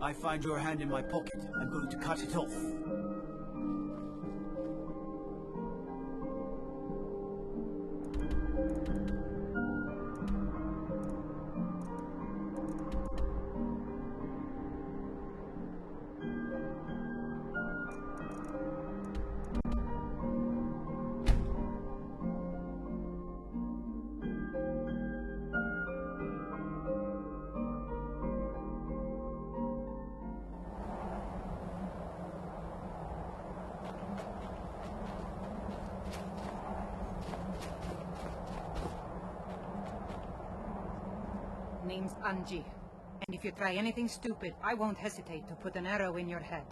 I find your hand in my pocket. I'm going to cut it off. Name's Anji, and if you try anything stupid, I won't hesitate to put an arrow in your head.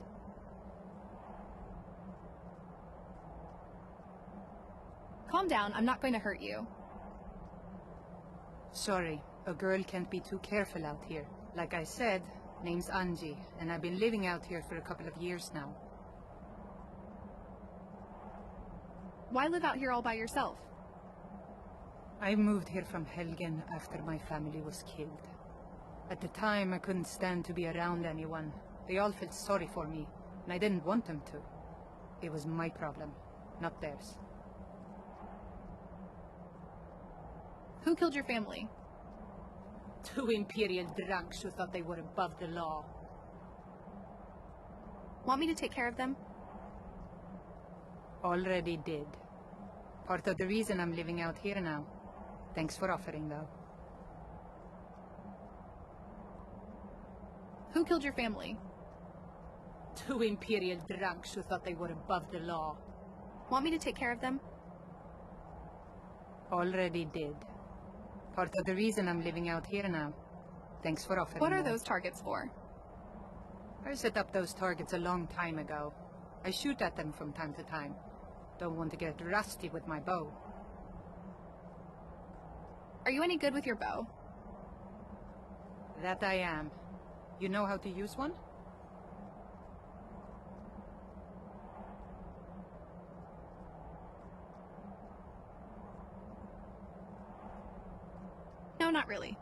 Calm down, I'm not going to hurt you. Sorry, a girl can't be too careful out here. Like I said, name's Anji, and I've been living out here for a couple of years now. Why live out here all by yourself? I moved here from Helgen after my family was killed. At the time, I couldn't stand to be around anyone. They all felt sorry for me, and I didn't want them to. It was my problem, not theirs. Who killed your family? 2 Imperial drunks who thought they were above the law. Want me to take care of them? Already did. Part of the reason I'm living out here now. Thanks for offering, though. Who killed your family? 2 Imperial drunks who thought they were above the law. Want me to take care of them? Already did. Part of the reason I'm living out here now. Thanks for offering. What are more. those targets for? I set up those targets a long time ago. I shoot at them from time to time. Don't want to get rusty with my bow. Are you any good with your bow? That I am. You know how to use one? No, not really.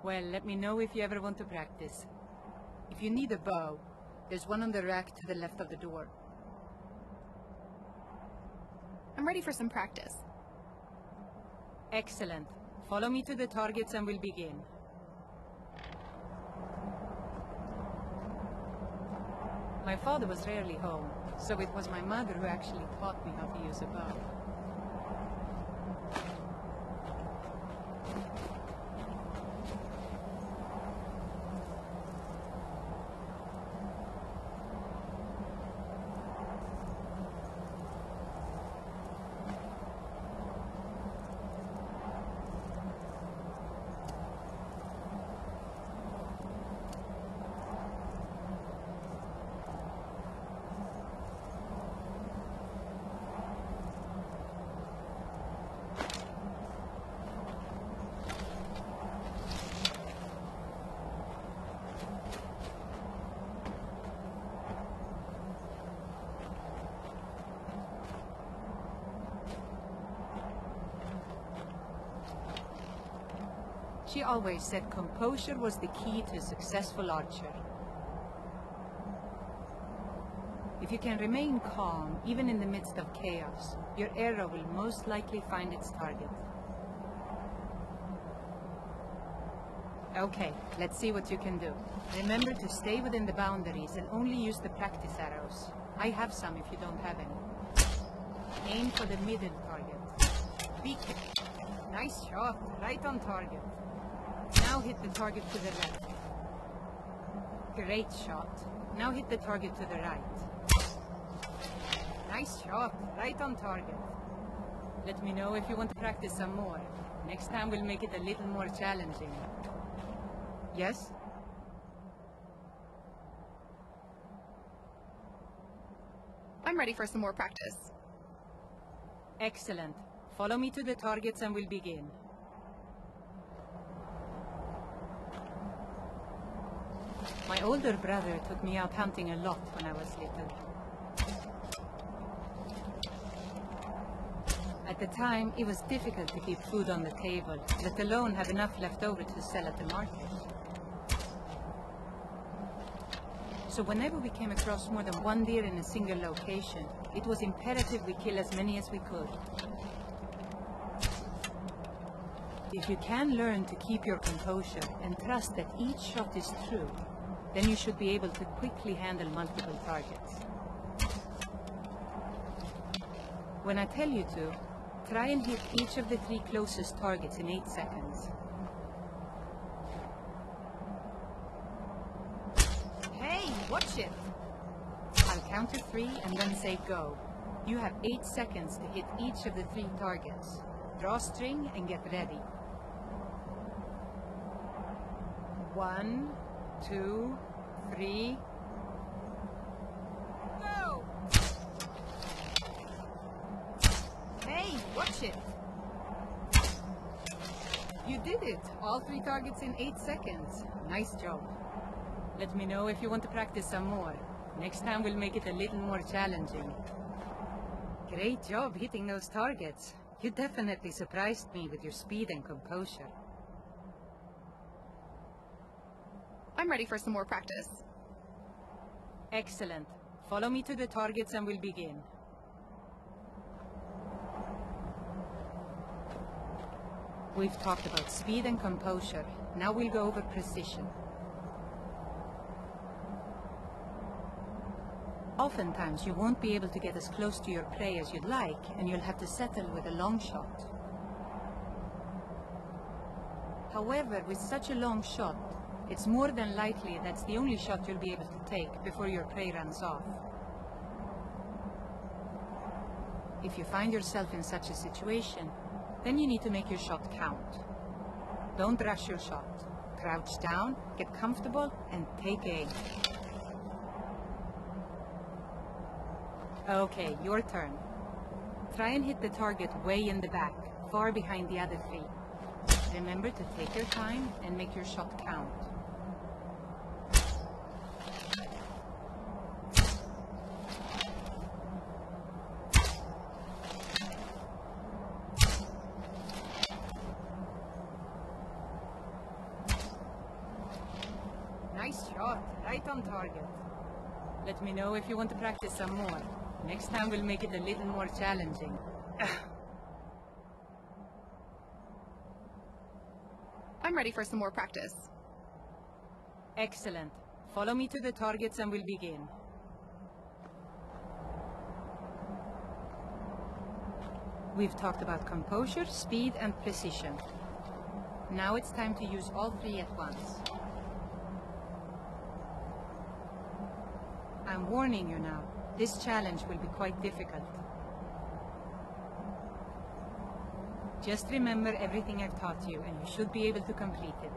Well, let me know if you ever want to practice. If you need a bow, there's one on the rack to the left of the door. I'm ready for some practice. Excellent. Follow me to the targets and we'll begin. My father was rarely home, so it was my mother who actually taught me how to use a bow. She always said composure was the key to a successful archer. If you can remain calm, even in the midst of chaos, your arrow will most likely find its target. Okay, let's see what you can do. Remember to stay within the boundaries and only use the practice arrows. I have some if you don't have any. Aim for the middle target. Be careful. Nice shot, right on target. Now hit the target to the left. Great shot. Now hit the target to the right. Nice shot, right on target. Let me know if you want to practice some more. Next time we'll make it a little more challenging. Yes? I'm ready for some more practice. Excellent. Follow me to the targets and we'll begin. My older brother took me out hunting a lot when I was little. At the time, it was difficult to keep food on the table, let alone have enough left over to sell at the market. So whenever we came across more than one deer in a single location, it was imperative we kill as many as we could. If you can learn to keep your composure and trust that each shot is true, then you should be able to quickly handle multiple targets. When I tell you to, try and hit each of the 3 closest targets in 8 seconds. Hey, watch it! I'll count to 3 and then say go. You have 8 seconds to hit each of the 3 targets. Draw string and get ready. 1, 2, 3. Go! Hey, watch it! You did it! All 3 targets in 8 seconds. Nice job. Let me know if you want to practice some more. Next time we'll make it a little more challenging. Great job hitting those targets. You definitely surprised me with your speed and composure. I'm ready for some more practice. Excellent. Follow me to the targets and we'll begin. We've talked about speed and composure. Now we'll go over precision. Oftentimes you won't be able to get as close to your prey as you'd like, and you'll have to settle with a long shot. However, with such a long shot, it's more than likely that's the only shot you'll be able to take before your prey runs off. If you find yourself in such a situation, then you need to make your shot count. Don't rush your shot. Crouch down, get comfortable, and take aim. Okay, your turn. Try and hit the target way in the back, far behind the other 3. Remember to take your time and make your shot count. Nice shot, right on target. Let me know if you want to practice some more. Next time we'll make it a little more challenging. I'm ready for some more practice. Excellent. Follow me to the targets and we'll begin. We've talked about composure, speed, and precision. Now it's time to use all 3 at once. I'm warning you now. This challenge will be quite difficult. Just remember everything I've taught you, and you should be able to complete it.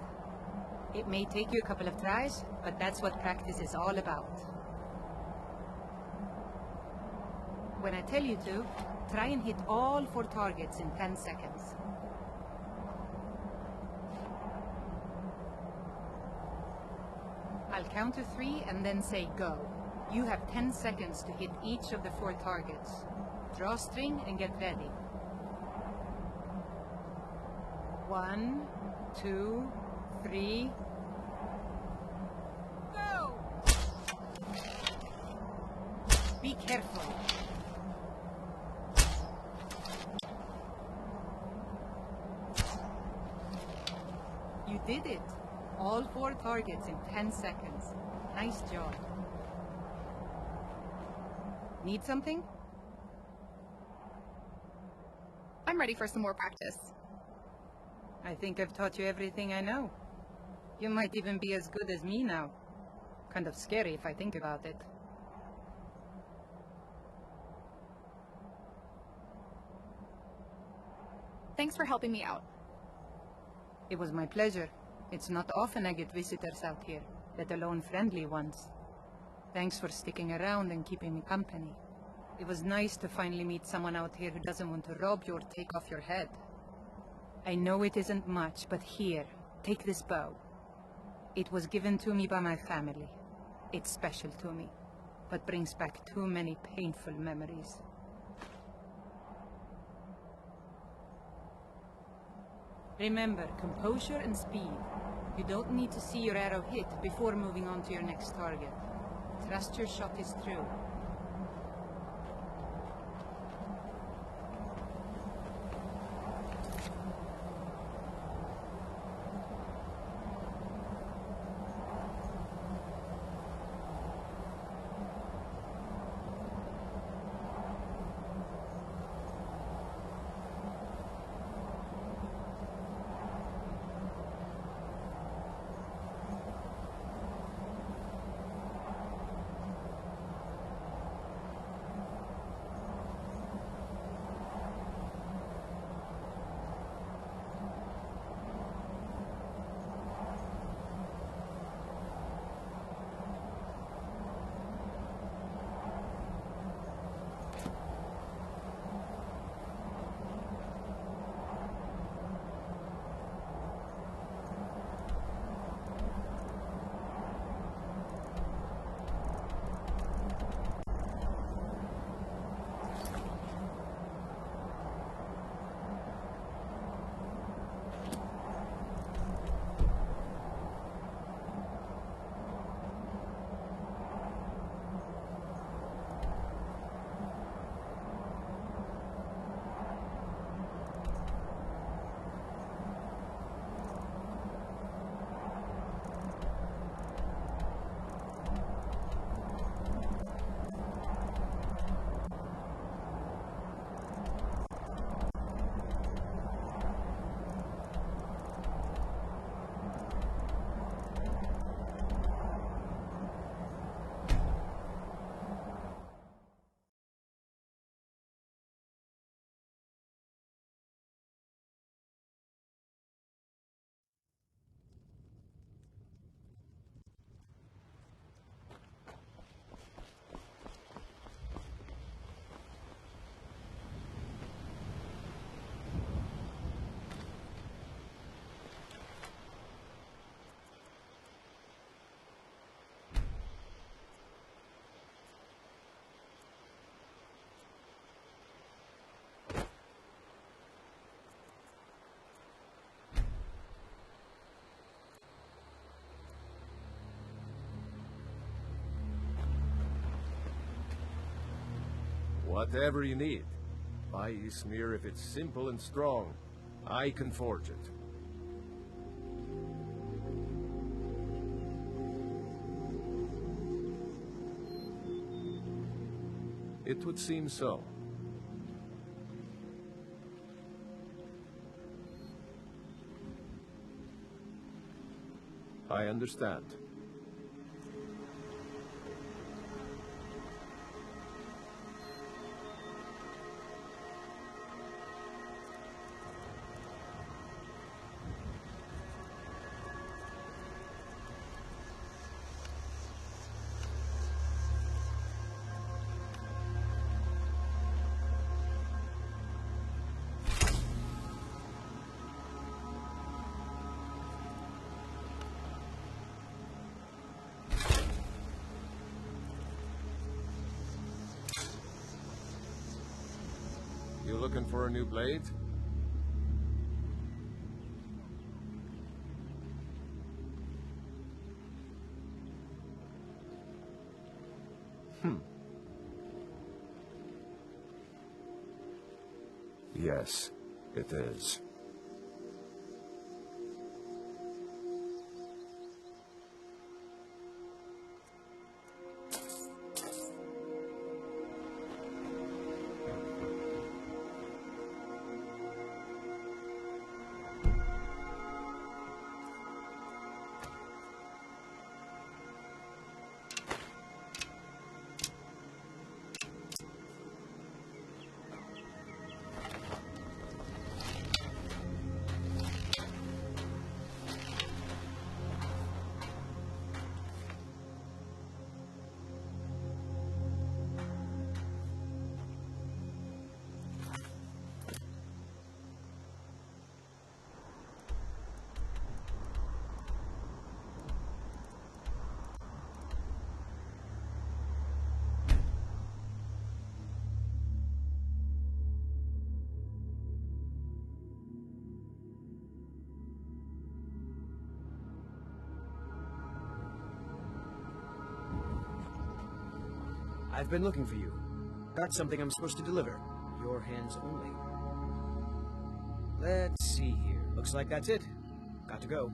It may take you a couple of tries, but that's what practice is all about. When I tell you to, try and hit all 4 targets in 10 seconds. I'll count to 3 and then say go. You have 10 seconds to hit each of the 4 targets. Draw string and get ready. 1, 2, 3. Go! Be careful. You did it. All 4 targets in 10 seconds. Nice job. Need something? I'm ready for some more practice. I think I've taught you everything I know. You might even be as good as me now. Kind of scary if I think about it. Thanks for helping me out. It was my pleasure. It's not often I get visitors out here, let alone friendly ones. Thanks for sticking around and keeping me company. It was nice to finally meet someone out here who doesn't want to rob you or take off your head. I know it isn't much, but here, take this bow. It was given to me by my family. It's special to me, but brings back too many painful memories. Remember, composure and speed. You don't need to see your arrow hit before moving on to your next target. Trust your shot is through. Whatever you need. Buy Ismir if it's simple and strong. I can forge it. It would seem so. I understand. You looking for a new blade? Yes, it is. I've been looking for you. Got something I'm supposed to deliver. Your hands only. Let's see here. Looks like that's it. Got to go.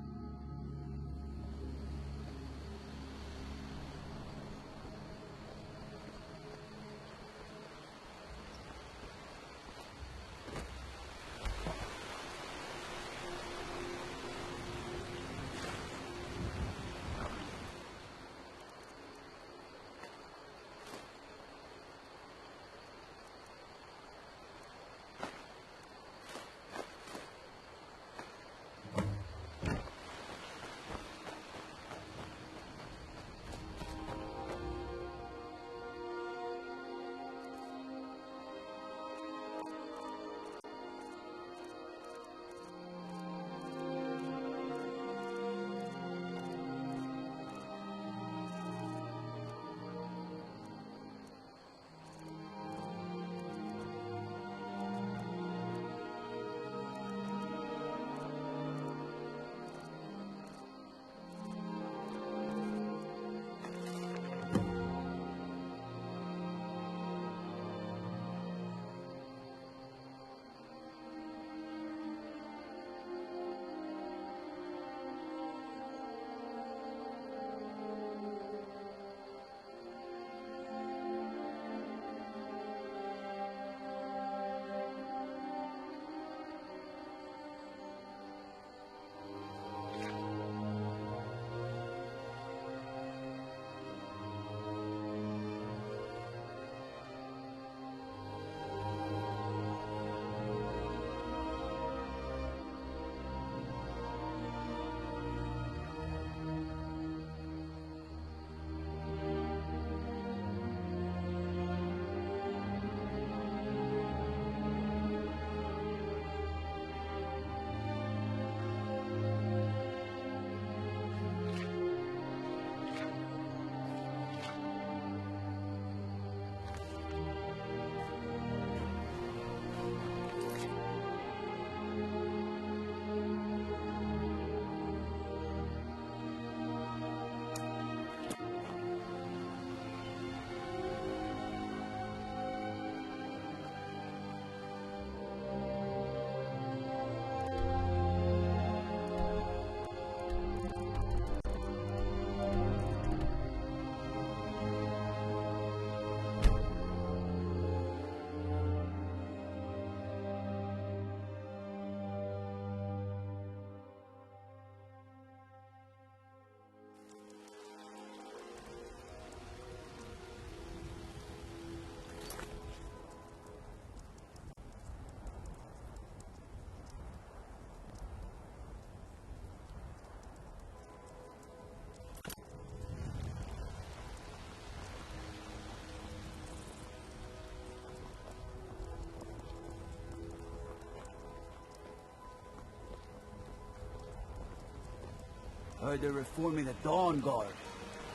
Heard they're reforming the Dawn Guard.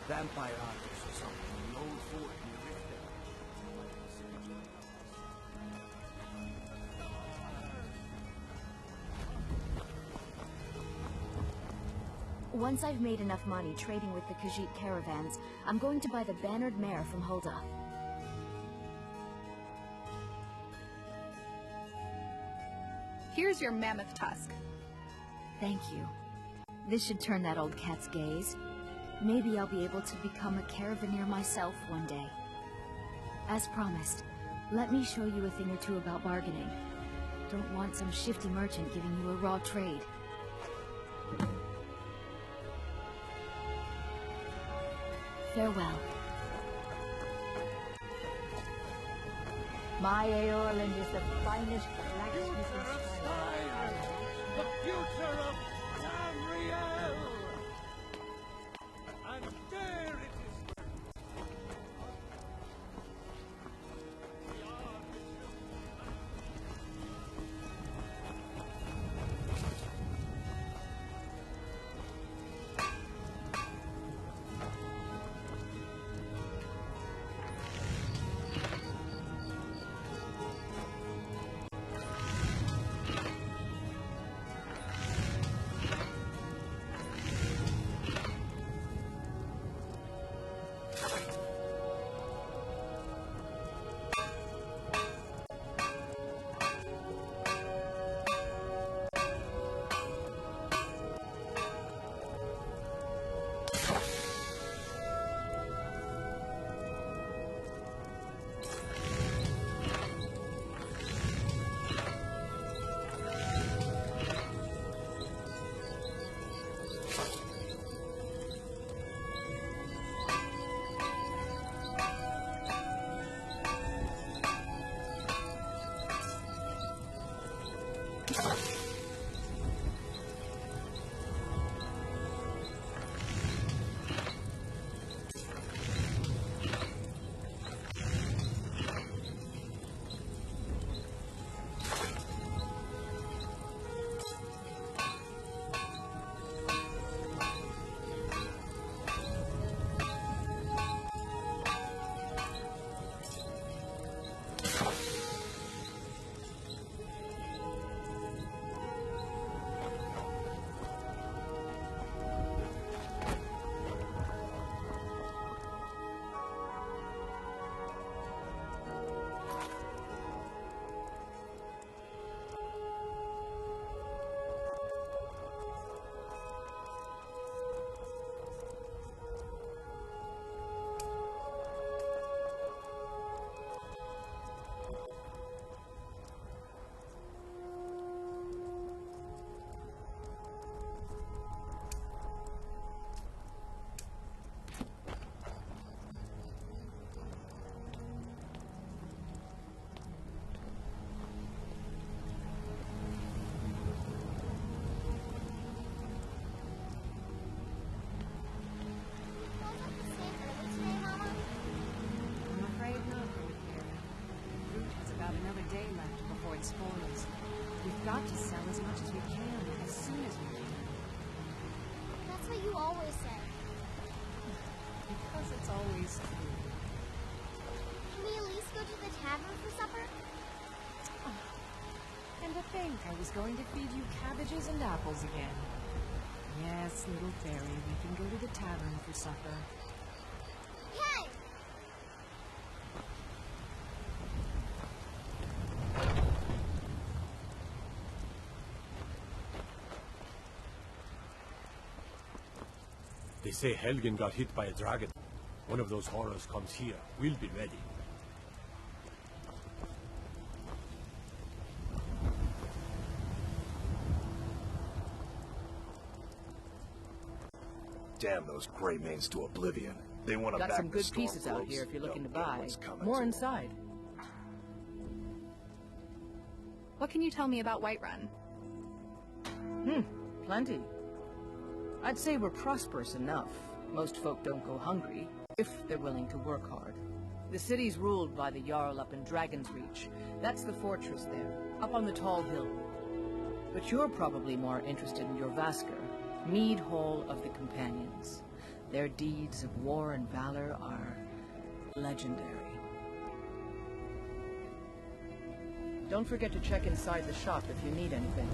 Vampire hunters or something. The old fort near Riften. Once I've made enough money trading with the Khajiit caravans, I'm going to buy the bannered mare from Hulda. Here's your mammoth tusk. Thank you. This should turn that old cat's gaze. Maybe I'll be able to become a caravaneer myself one day. As promised, let me show you a thing or two about bargaining. Don't want some shifty merchant giving you a raw trade. Farewell. My Aorland is the finest blacksmith in Skyrim. The future of Tamriel! And there it is. avoid spoils. We've got to sell as much as we can, as soon as we can. That's what you always say. Because it's always true. Can we at least go to the tavern for supper? And to think I was going to feed you cabbages and apples again. Yes, little fairy, we can go to the tavern for supper. Hey! They say Helgen got hit by a dragon. One of those horrors comes here. We'll be ready. Damn those gray mains to oblivion. They want to Got back some the good storm pieces out close. here if you're looking to Don't know buy. what's coming More to 'em. inside. What can you tell me about Whiterun? Plenty. I'd say we're prosperous enough. Most folk don't go hungry, if they're willing to work hard. The city's ruled by the Jarl up in Dragon's Reach. That's the fortress there, up on the tall hill. But you're probably more interested in your Vasker, Mead Hall of the Companions. Their deeds of war and valor are legendary. Don't forget to check inside the shop if you need anything.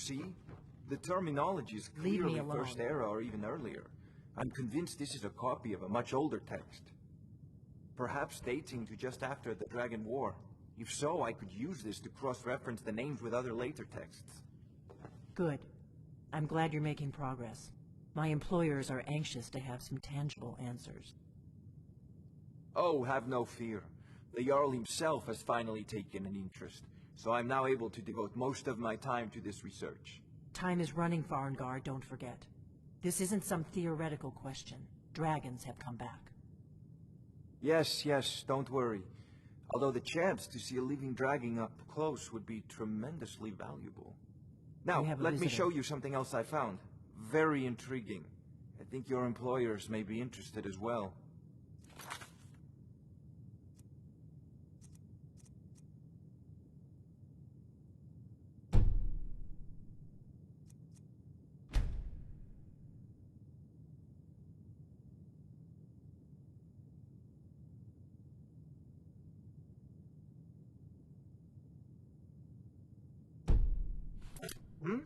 See? The terminology is Leave me clearly alone. First Era or even earlier. I'm convinced this is a copy of a much older text. Perhaps dating to just after the Dragon War. If so, I could use this to cross-reference the names with other later texts. Good. I'm glad you're making progress. My employers are anxious to have some tangible answers. Oh, have no fear. The Jarl himself has finally taken an interest, so I'm now able to devote most of my time to this research. Time is running, Farengar, don't forget. This isn't some theoretical question. Dragons have come back. Yes, don't worry. Although the chance to see a living dragon up close would be tremendously valuable. Now, let me show you something else I found. Very intriguing. I think your employers may be interested as well. Hmm?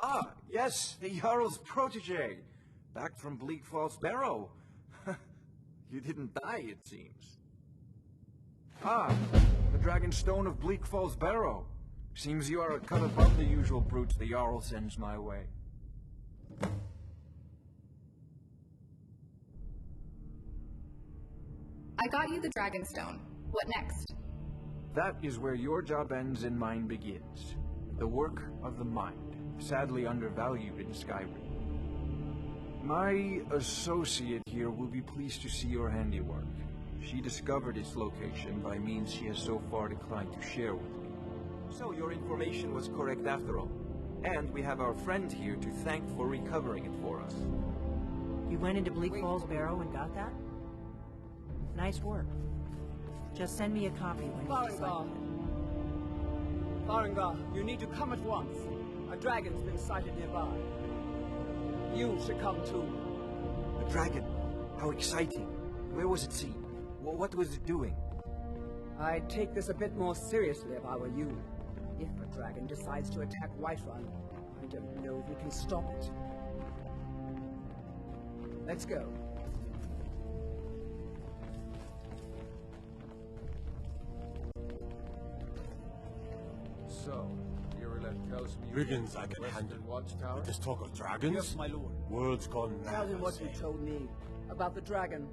Ah, yes, the Jarl's protege. Back from Bleak Falls Barrow. You didn't die, it seems. Ah, the Dragon Stone of Bleak Falls Barrow. Seems you are a cut above the usual brutes the Jarl sends my way. I got you the Dragonstone. What next? That is where your job ends and mine begins. The work of the mind, sadly undervalued in Skyrim. My associate here will be pleased to see your handiwork. She discovered its location by means she has so far declined to share with me. So your information was correct after all. And we have our friend here to thank for recovering it for us. You went into Bleak Falls Barrow and got that? Nice work. Just send me a copy when you decide. Farengar, you need to come at once. A dragon's been sighted nearby. You should come too. A dragon? How exciting. Where was it seen? What was it doing? I'd take this a bit more seriously if I were you. If a dragon decides to attack Whiterun, I don't know if we can stop it. Let's go. So, Irileth tells me Brigands I can handle. Watchtower? But this talk of dragons? Yes, my lord. Words gone mad. Tell him I what you say. told me about the dragon.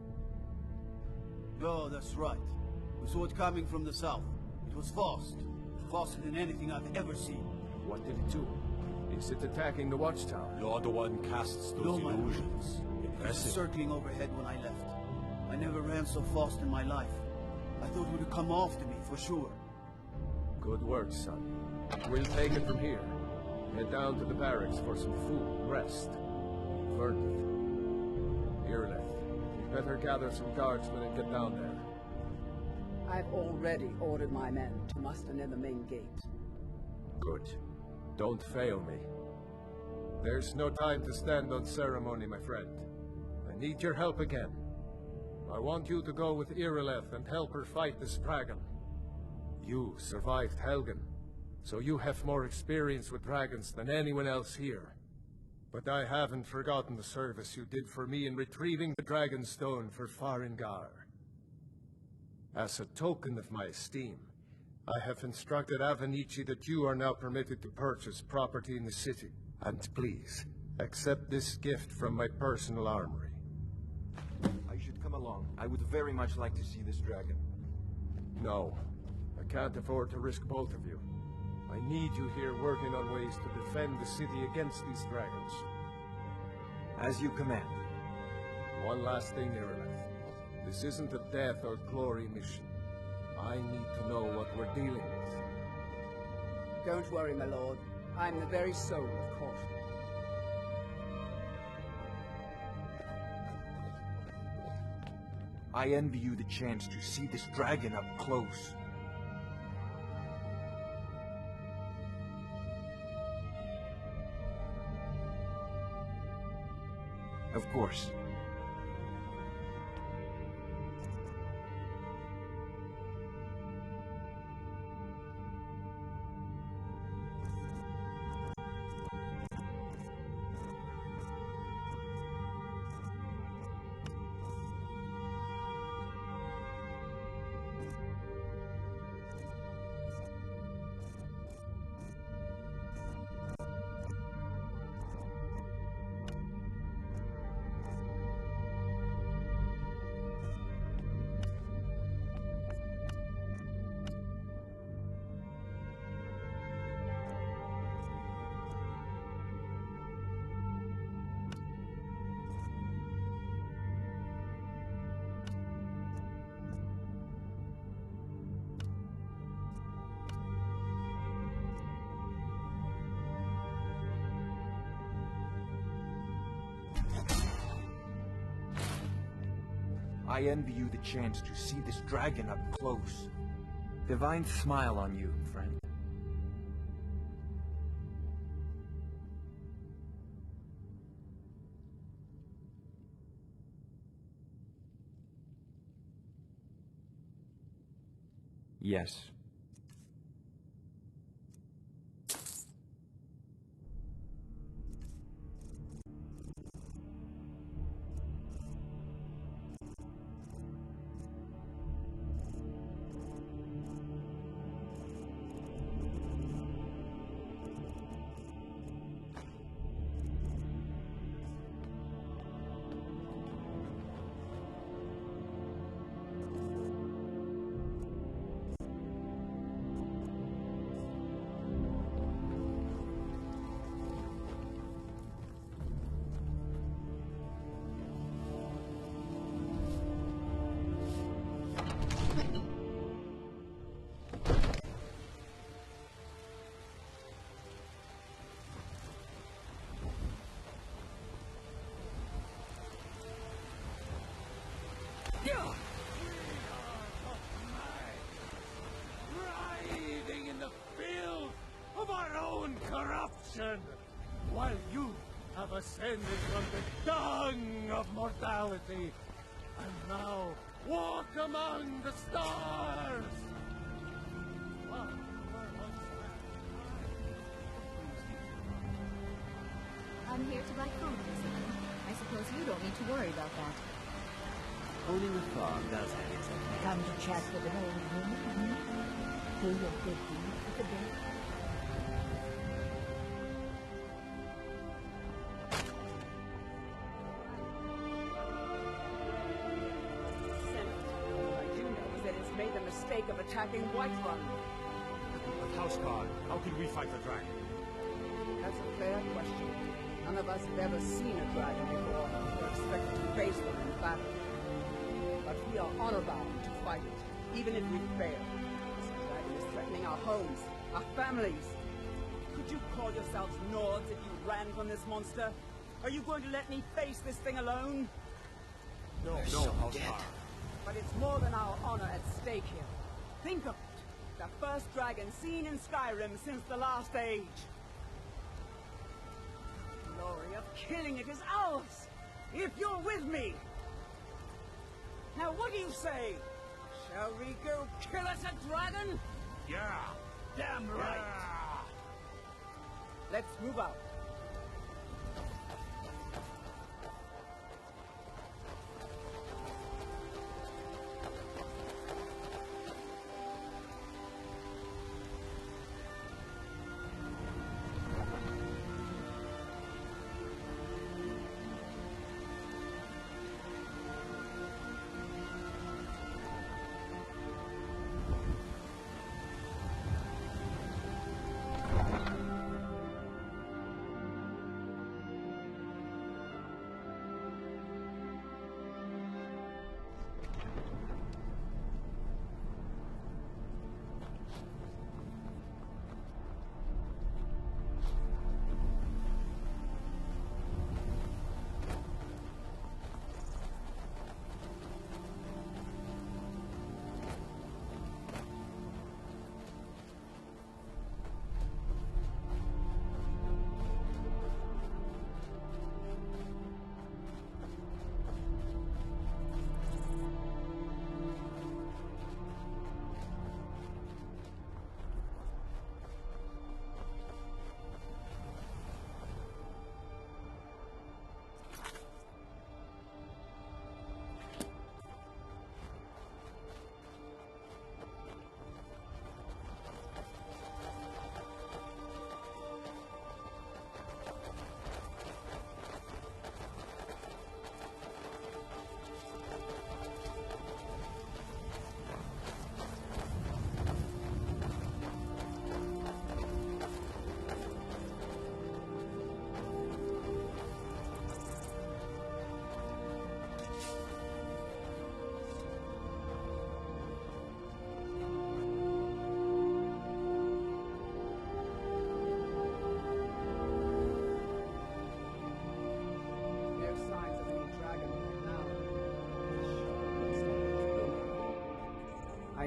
Oh, that's right. We saw it coming from the south. It was fast. Faster than anything I've ever seen. What did it do? Is it attacking the Watchtower? You're the one casts those No, my lord. illusions. It was Impressive. circling overhead when I left. I never ran so fast in my life. I thought it would come after me, for sure. Good work, son. We'll take it from here. Head down to the barracks for some food, rest. Vernon. Irileth, you better gather some guardsmen and get down there. I've already ordered my men to muster near the main gate. Good. Don't fail me. There's no time to stand on ceremony, my friend. I need your help again. I want you to go with Irileth and help her fight this dragon. You survived Helgen, so you have more experience with dragons than anyone else here. But I haven't forgotten the service you did for me in retrieving the Dragon Stone for Farengar. As a token of my esteem, I have instructed Avenici that you are now permitted to purchase property in the city. And please, accept this gift from my personal armory. I should come along. I would very much like to see this dragon. No, I can't afford to risk both of you. I need you here working on ways to defend the city against these dragons. As you command. One last thing, Irileth. This isn't a death or glory mission. I need to know what we're dealing with. Don't worry, my lord. I'm the very soul of caution. I envy you the chance to see this dragon up close. Of course. I envy you the chance to see this dragon up close. Divine smile on you, friend. Yes. Writhing in the filth of our own corruption, while you have ascended from the dung of mortality, and now walk among the stars! I'm here to buy clothes. I suppose you don't need to worry about that. Owning a farm does have its own. Come to chat with an old woman? Do your good deed for the day. All I do know is that it's made the mistake of attacking Whiterun. But Houseguard, how can we fight the dragon? That's a fair question. None of us have ever seen a dragon before, or expected to face one in battle. But we are honor-bound to fight it, even if we fail. This dragon is threatening our homes, our families. Could you call yourselves Nords if you ran from this monster? Are you going to let me face this thing alone? No, Houseguard. But it's more than our honor at stake here. Think of it. The first dragon seen in Skyrim since the last age. The glory of killing it is ours, if you're with me. Now what do you say? Shall we go kill us a dragon? Yeah, Damn right. yeah. Let's move out.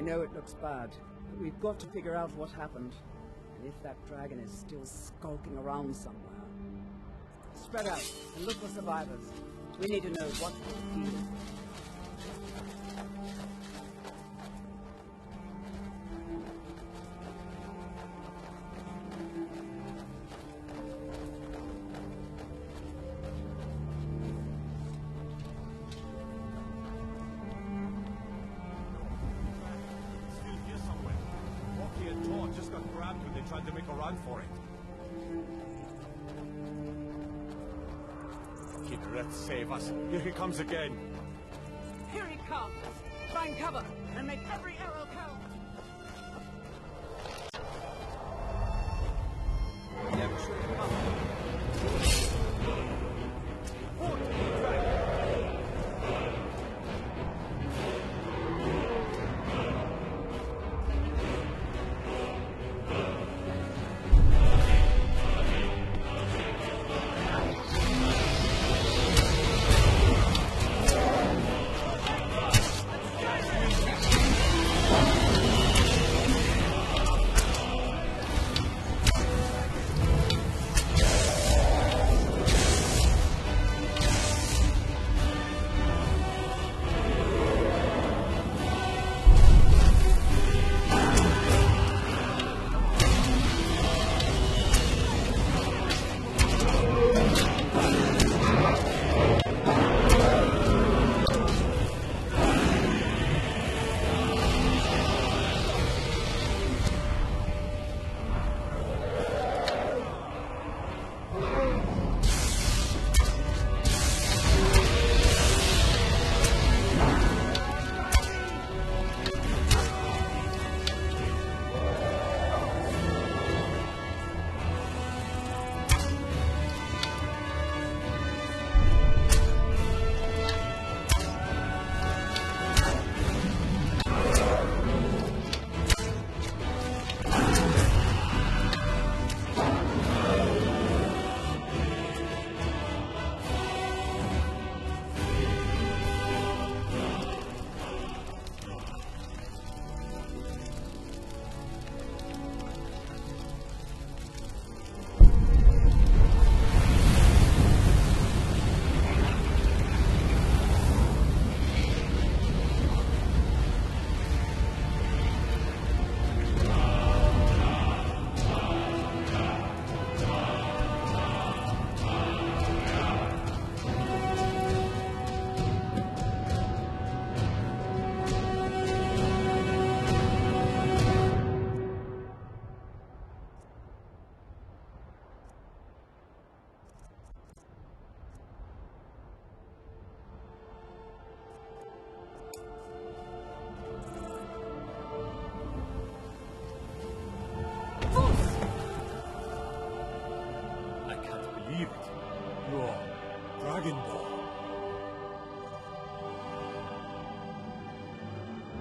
I know it looks bad, but we've got to figure out what happened. And if that dragon is still skulking around somewhere. Spread out and look for survivors. We need to know what we're dealing with. Just got grabbed when they tried to make a run for it. Kid, save us. Here he comes again. Here he comes! Find cover and make every arrow count! Never sure you come. Report to the dragon.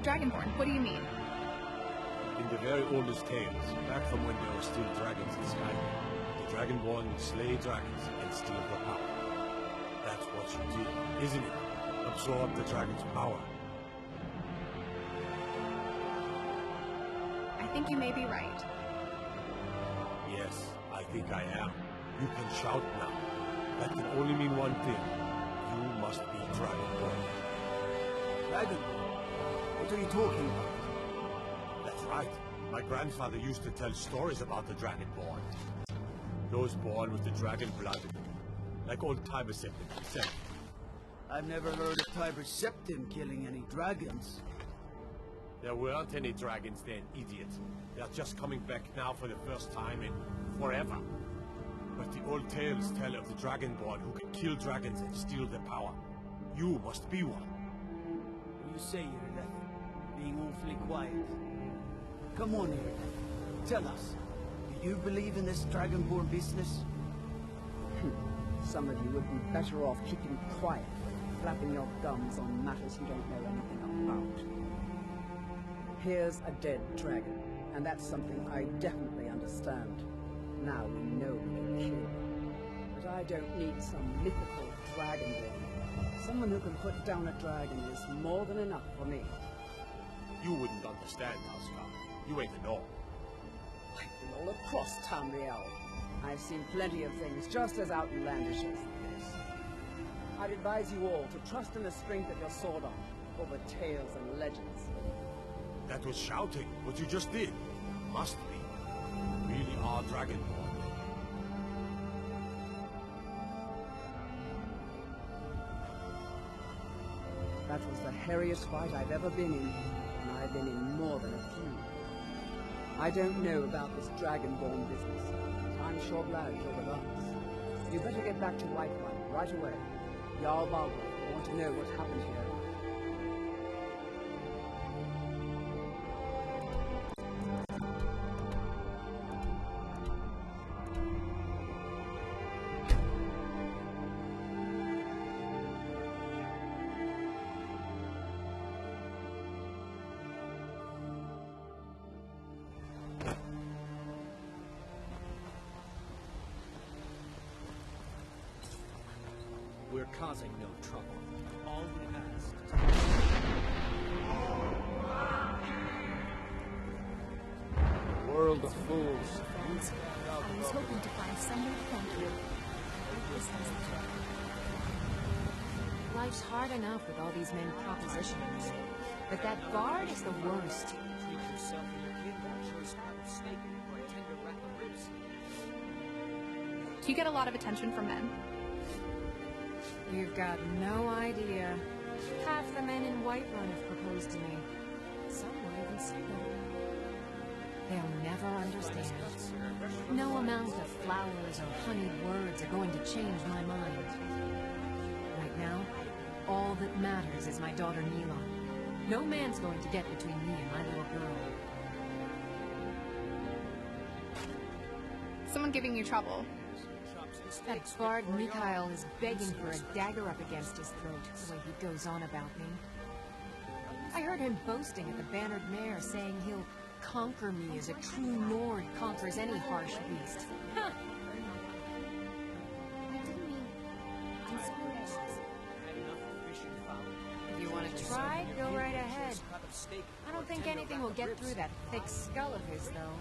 Dragonborn, what do you mean? In the very oldest tales, back from when there were still dragons in Skyrim, the Dragonborn would slay dragons and steal their power. That's what you did, isn't it? Absorb the dragon's power. I think you may be right. Yes, I think I am. You can shout now. That can only mean one thing. You must be Dragonborn. Dragonborn? What are you talking about? That's right. My grandfather used to tell stories about the Dragonborn. Those born with the dragon blood in them. Like old Tiber Septim himself. I've never heard of Tiber Septim killing any dragons. There weren't any dragons then, idiot. They're just coming back now for the first time in forever. But the old tales tell of the Dragonborn who can kill dragons and steal their power. You must be one. What do you say, Irileth? Being awfully quiet. Come on, Irileth. Tell us. Do you believe in this Dragonborn business? Some of you would be better off keeping quiet, flapping your gums on matters you don't know anything about. Here's a dead dragon, and that's something I definitely understand. Now we know we can kill him. But I don't need some mythical dragonborn. Someone who can put down a dragon is more than enough for me. You wouldn't understand, Oscar. You ain't an orc. I've been all across Tamriel. I've seen plenty of things just as outlandish as this. I'd advise you all to trust in the strength of your sword arm over tales and legends. That was shouting, what you just did. Must be. You really are Dragonborn. That was the hairiest fight I've ever been in, and I've been in more than a few. I don't know about this Dragonborn business, but I'm sure glad you're with us. You better get back to Whiterun right away. Jarl Balgruuf will want to know what happened here. We're causing no trouble. All we ask. World of fools. Friends, I was hoping to find somewhere to thank you. Life's hard enough with all these men propositions. But that guard is the worst. Treat yourself and your kid to a choice spot of steak or a tender rack of ribs. Do you get a lot of attention from men? You've got no idea. Half the men in Whiterun have proposed to me. Some will even say no. They'll never understand. No amount of flowers or honeyed words are going to change my mind. Right now, all that matters is my daughter Nila. No man's going to get between me and my little girl. Someone giving you trouble. That bard Mikhail is begging for a dagger up against his throat, the way he goes on about me. I heard him boasting at the Bannered Mare, saying he'll conquer me as a true Nord conquers any harsh beast. Huh. I didn't mean inspirations. If you want to try, go right ahead. I don't think anything will get through that thick skull of his, though.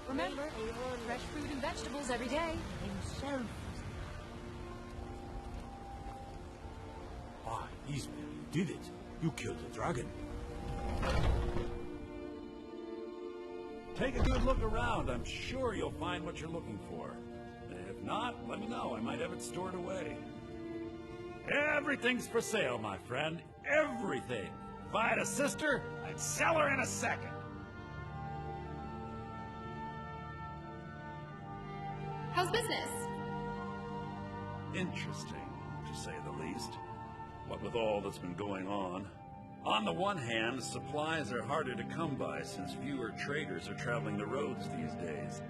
Remember, fresh fruit and vegetables every day. Ah, Ismail, you did it. You killed a dragon. Take a good look around. I'm sure you'll find what you're looking for. If not, let me know. I might have it stored away. Everything's for sale, my friend. Everything. If I had a sister, I'd sell her in a second. How's business? Interesting, to say the least. What with all that's been going on. On the one hand, supplies are harder to come by since fewer traders are traveling the roads these days.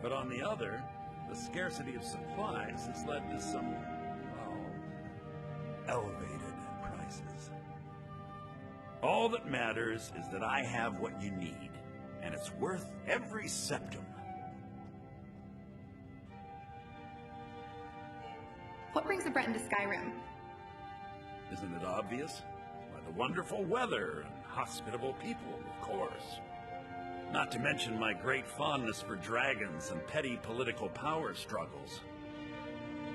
But on the other, the scarcity of supplies has led to some, well, elevated prices. All that matters is that I have what you need, and it's worth every septum. What brings a Breton to Skyrim? Isn't it obvious? Why, the wonderful weather and hospitable people, of course. Not to mention my great fondness for dragons and petty political power struggles.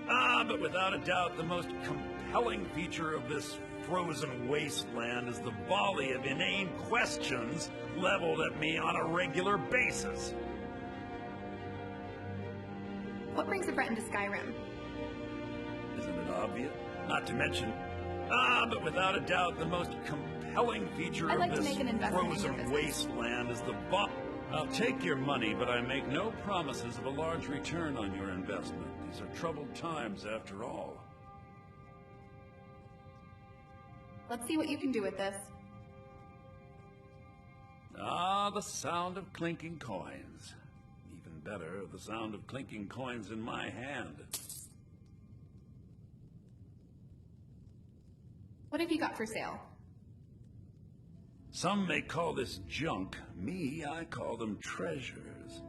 But without a doubt, the most compelling feature of this frozen wasteland is the volley of inane questions leveled at me on a regular basis. What brings a Breton to Skyrim? Isn't it obvious? Not to mention, but without a doubt, the most compelling feature I'd like of to this make an investment in your frozen business. wasteland is the I'll take your money, but I make no promises of a large return on your investment. These are troubled times, after all. Let's see what you can do with this. The sound of clinking coins. Even better, the sound of clinking coins in my hand. What have you got for sale? Some may call this junk. Me, I call them treasures.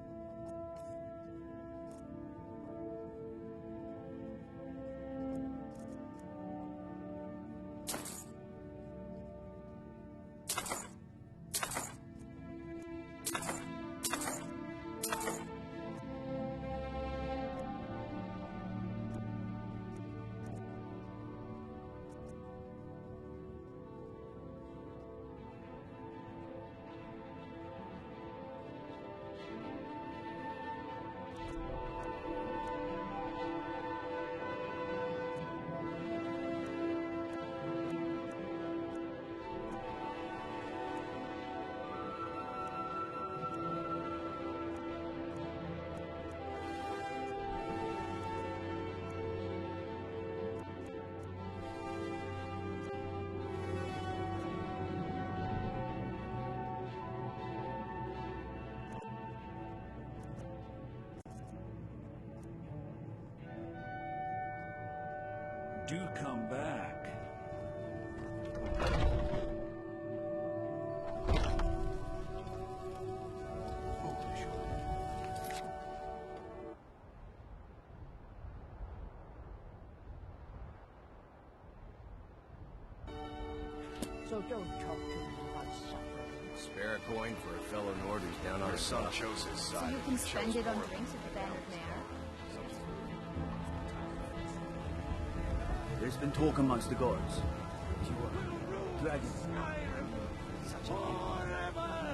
do come back. So don't talk to me about suffering. Spare a coin for a fellow Nord who's down on Our his son luck. chose his So side. you can He spend chose it on for drinks at the Band Mayor. There's been talk amongst the guards. You are dragon. Such a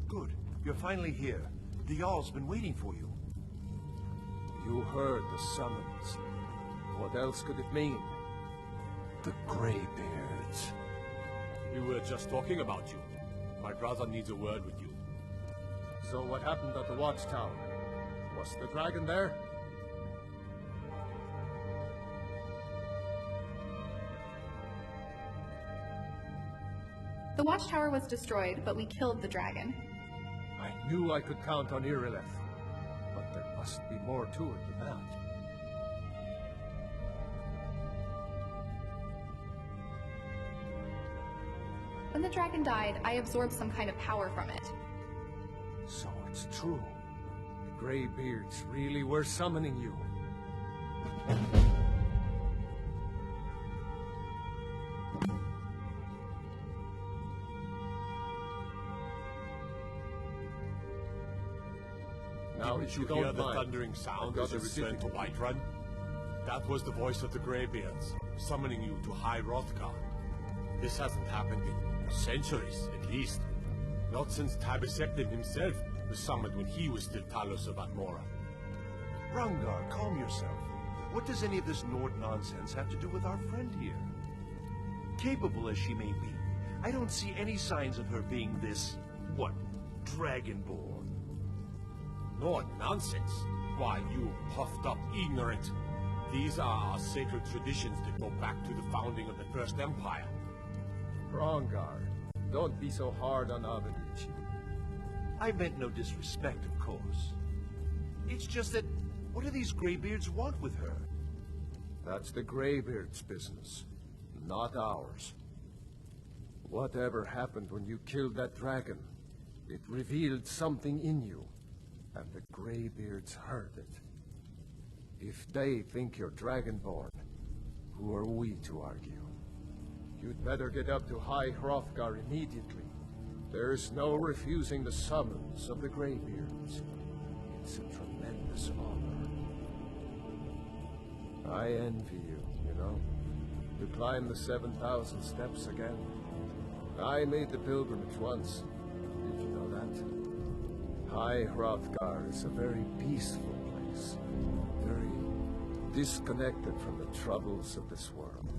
Good. You're finally here. The Jarl's been waiting for you. You heard the summons. What else could it mean? The Greybeards. We were just talking about you. My brother needs a word with you. So what happened at the watchtower? Was the dragon there? The watchtower was destroyed, but we killed the dragon. I knew I could count on Irileth, but there must be more to it than that. When the dragon died, I absorbed some kind of power from it. So it's true. The Greybeards really were summoning you. Now, Didn't if you you hear don't the mind, thundering sound I've as you got a returned to city. Whiterun? That was the voice of the Greybeards, summoning you to High Hrothgar. This hasn't happened in centuries, at least. Not since Tabisectin himself was summoned when he was still Talos of Atmora. Rangar, calm yourself. What does any of this Nord nonsense have to do with our friend here? Capable as she may be, I don't see any signs of her being this, what, Dragonborn. Nord nonsense? Why, you puffed up ignorant. These are our sacred traditions that go back to the founding of the First Empire. Rongar, don't be so hard on Avadici. I meant no disrespect, of course. It's just that, what do these Greybeards want with her? That's the Greybeards' business, not ours. Whatever happened when you killed that dragon, it revealed something in you, and the Greybeards heard it. If they think you're Dragonborn, who are we to argue? You'd better get up to High Hrothgar immediately. There's no refusing the summons of the Greybeards. It's a tremendous honor. I envy you, you know. To climb the 7,000 steps again. I made the pilgrimage once. Did you know that? High Hrothgar is a very peaceful place. Very disconnected from the troubles of this world.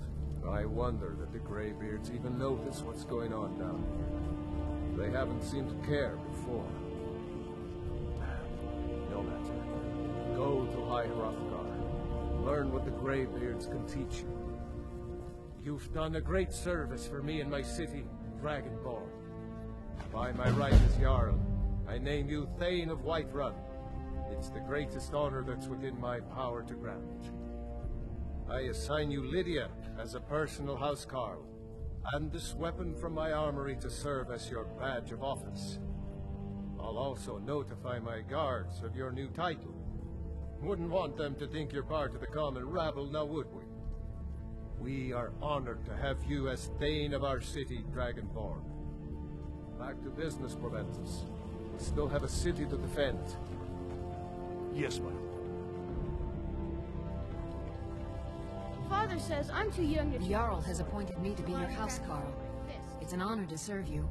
I wonder that the Greybeards even notice what's going on down here. They haven't seemed to care before. No matter. Go to High Hrothgar. Learn what the Greybeards can teach you. You've done a great service for me and my city, Dragonborn. By my right as Jarl, I name you Thane of Whiterun. It's the greatest honor that's within my power to grant. I assign you Lydia as a personal housecarl, and this weapon from my armory to serve as your badge of office. I'll also notify my guards of your new title. Wouldn't want them to think you're part of the common rabble, now would we? We are honored to have you as Thane of our city, Dragonborn. Back to business, Proventus. We still have a city to defend. Yes, my lord. Father says I'm too young to... The Jarl has appointed me to be your housecarl. It's an honor to serve you.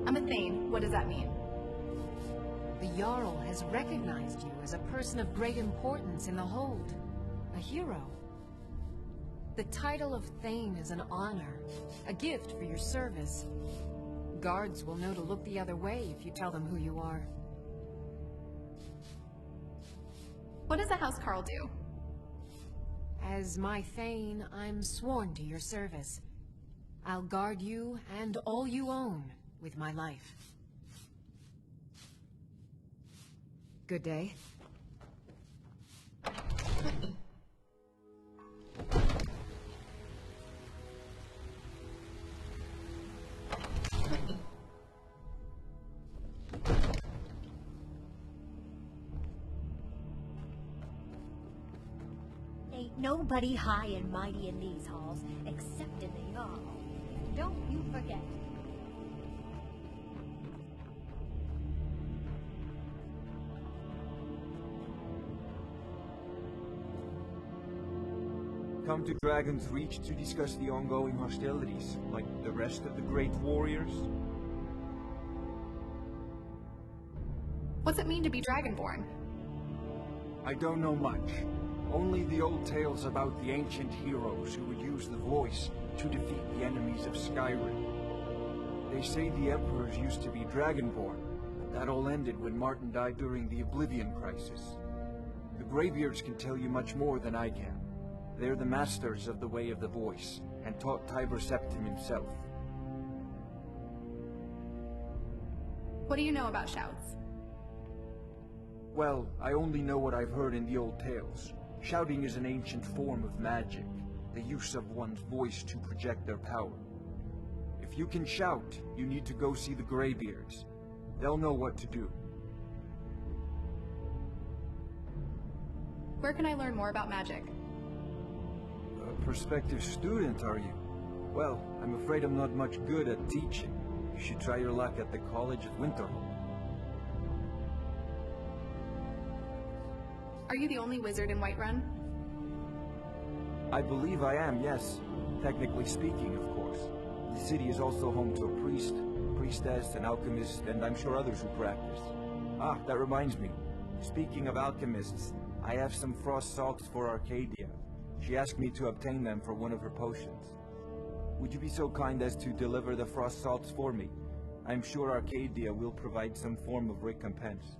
I'm a Thane. What does that mean? The Jarl has recognized you as a person of great importance in the Hold. A hero. The title of Thane is an honor, a gift for your service. Guards will know to look the other way if you tell them who you are. What does a housecarl do? As my Thane, I'm sworn to your service. I'll guard you and all you own with my life. Good day. Ain't nobody high and mighty in these halls, except in the Jarl. Don't you forget. Come to Dragon's Reach to discuss the ongoing hostilities, like the rest of the great warriors? What's it mean to be Dragonborn? I don't know much. Only the old tales about the ancient heroes who would use the voice to defeat the enemies of Skyrim. They say the emperors used to be Dragonborn, but that all ended when Martin died during the Oblivion Crisis. The Greybeards can tell you much more than I can. They're the masters of the Way of the Voice, and taught Tiber Septim himself. What do you know about shouts? Well, I only know what I've heard in the old tales. Shouting is an ancient form of magic, the use of one's voice to project their power. If you can shout, you need to go see the Greybeards. They'll know what to do. Where can I learn more about magic? A prospective student, are you? Well, I'm afraid I'm not much good at teaching. You should try your luck at the College of Winterhold. Are you the only wizard in Whiterun? I believe I am, yes. Technically speaking, of course. The city is also home to a priest, priestess, an alchemist, and I'm sure others who practice. Ah, that reminds me. Speaking of alchemists, I have some frost salts for Arcadia. She asked me to obtain them for one of her potions. Would you be so kind as to deliver the frost salts for me? I'm sure Arcadia will provide some form of recompense.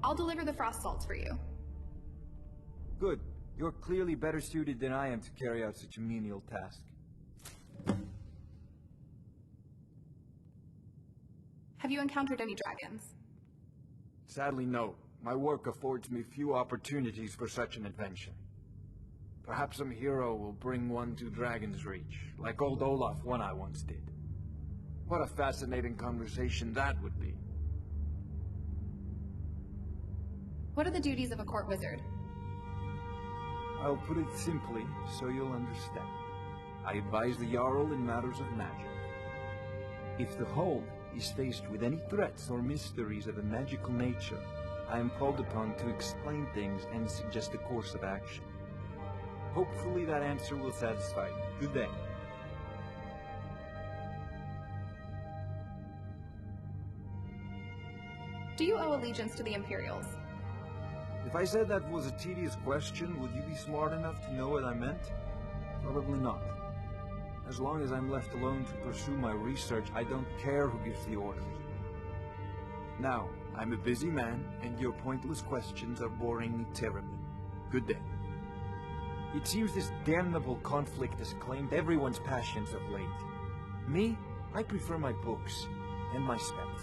I'll deliver the frost salts for you. Good. You're clearly better suited than I am to carry out such a menial task. Have you encountered any dragons? Sadly, no. My work affords me few opportunities for such an adventure. Perhaps some hero will bring one to Dragon's Reach, like old Olaf one I once did. What a fascinating conversation that would be. What are the duties of a court wizard? I'll put it simply, so you'll understand. I advise the Jarl in matters of magic. If the Hold is faced with any threats or mysteries of a magical nature, I am called upon to explain things and suggest a course of action. Hopefully that answer will satisfy you. Good day. Do you owe allegiance to the Imperials? If I said that was a tedious question, would you be smart enough to know what I meant? Probably not. As long as I'm left alone to pursue my research, I don't care who gives the orders. Now, I'm a busy man, and your pointless questions are boring me terribly. Good day. It seems this damnable conflict has claimed everyone's passions of late. Me, I prefer my books and my spells.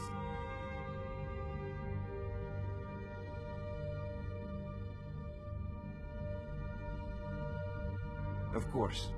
Of course.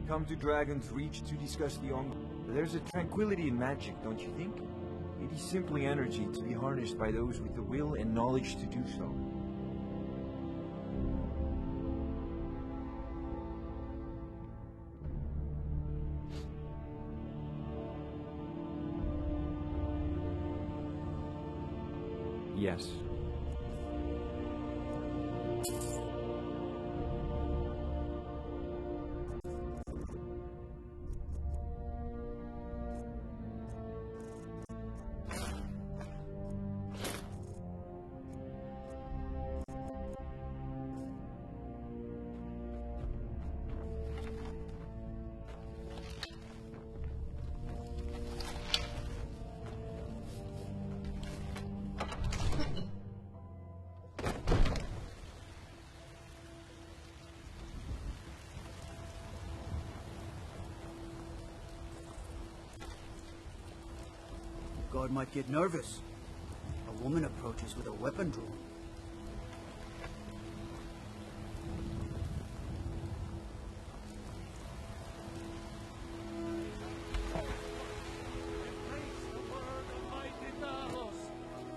come to Dragon's Reach to discuss the There's a tranquility in magic, don't you think? It is simply energy to be harnessed by those with the will and knowledge to do so. Yes. Guard might get nervous. A woman approaches with a weapon drawn.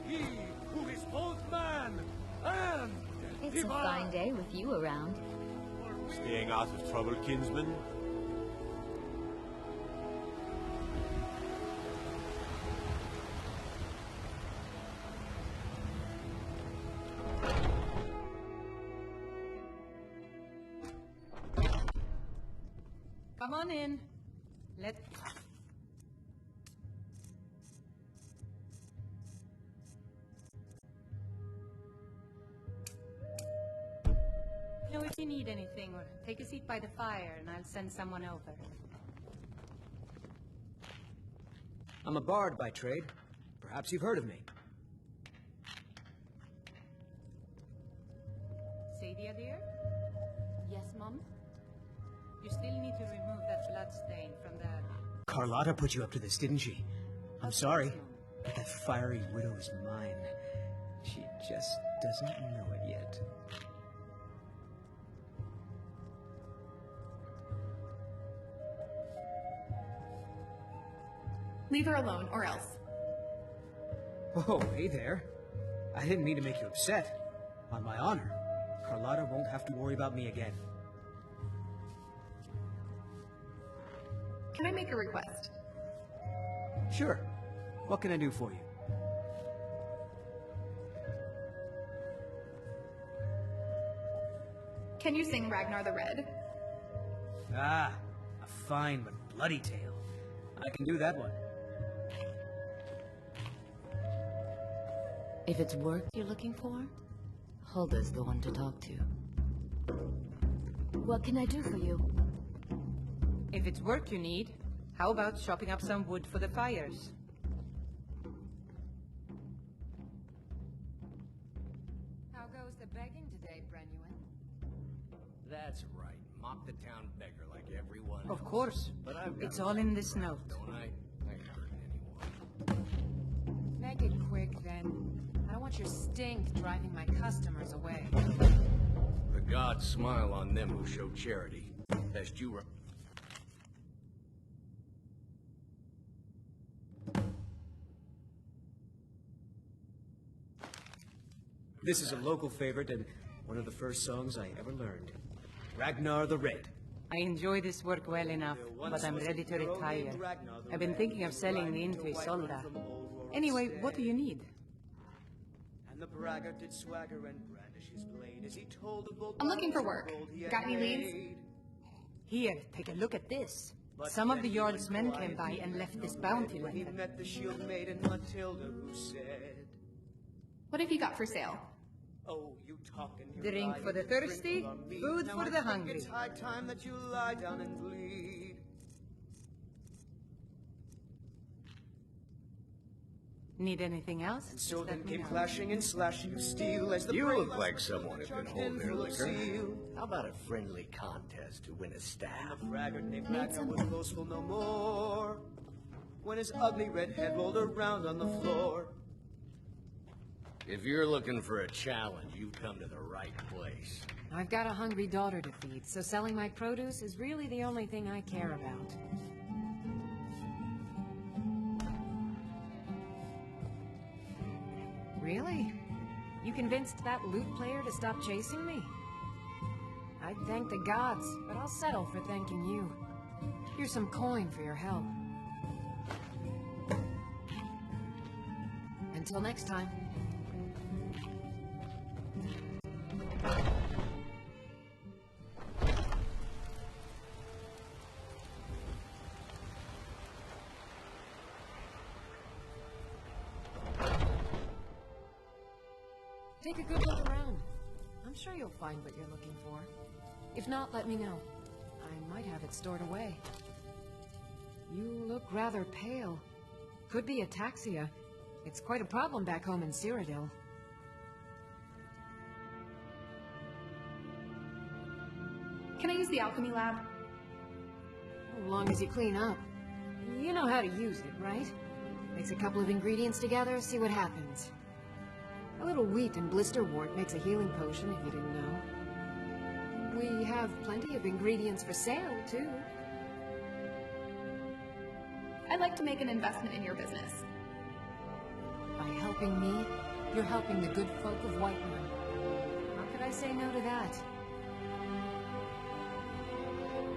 He who is both man and It's a fine day with you around. Staying out of trouble, kinsman? Come on in. Let's... Know if you need anything, or take a seat by the fire and I'll send someone over. I'm a bard by trade. Perhaps you've heard of me. Sadia, dear? Yes, Mom? You still need to remove that blood stain from the... Carlotta put you up to this, didn't she? I'm sorry, but that fiery widow is mine. She just doesn't know it yet. Leave her alone, or else. Oh, hey there. I didn't mean to make you upset. On my honor, Carlotta won't have to worry about me again. Can I make a request? Sure. What can I do for you? Can you sing Ragnar the Red? Ah, a fine but bloody tale. I can do that one. If it's work you're looking for, Hulda's the one to talk to. What can I do for you? If it's work you need, how about chopping up some wood for the fires? How goes the begging today, Brenuin? That's right. Mock the town beggar like everyone Of else. course. But I've got It's all in this note. Don't I? I ain't hurting anyone. Make it quick, then. I don't want your stink driving my customers away. The gods smile on them who show charity. Lest you This is a local favorite and one of the first songs I ever learned. Ragnar the Red. I enjoy this work well enough, but I'm ready to retire. I've been thinking of selling the Intri Solda. Anyway, what do you need? And the braggart did swagger and brandish his blade as he told the bold I'm looking for work. Got any leads? Here, take a look at this. Some of the Jarl's men came by and left this bounty when he letter. met the shield maiden Matilda, who said, What have you got for sale? "Oh, you talk and you Drink lie for the and you thirsty, sprinkle on me. food Now for I the think hungry." It's high time that you lie down and bleed." Need anything else? And so Just then let me came know. clashing and slashing of steel as the You brave look lass like someone who can charged hold in their full of liquor. zeal. How about a friendly contest to win a And staff? the braggart named Ragnar was boastful no more when his ugly red head rolled around on the floor. If you're looking for a challenge, you've come to the right place. I've got a hungry daughter to feed, so selling my produce is really the only thing I care about. Really? You convinced that lute player to stop chasing me? I'd thank the gods, but I'll settle for thanking you. Here's some coin for your help. Until next time. Take a good look around. I'm sure you'll find what you're looking for. If not, let me know. I might have it stored away. You look rather pale. Could be ataxia. It's quite a problem back home in Cyrodiil. Can I use the alchemy lab? As long as you clean up. You know how to use it, right? Mix a couple of ingredients together, see what happens. A little wheat and blisterwort makes a healing potion, if you didn't know. We have plenty of ingredients for sale, too. I'd like to make an investment in your business. By helping me, you're helping the good folk of Whiterun. How could I say no to that?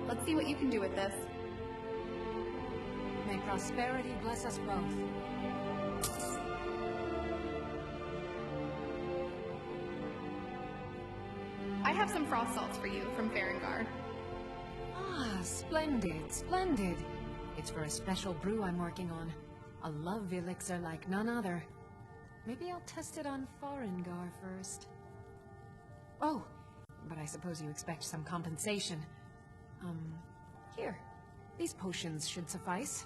Let's see what you can do with this. May prosperity bless us both. I have some frost salts for you from Farengar. Ah, splendid, splendid. It's for a special brew I'm working on. A love elixir like none other. Maybe I'll test it on Farengar first. Oh, but I suppose you expect some compensation. Here. These potions should suffice.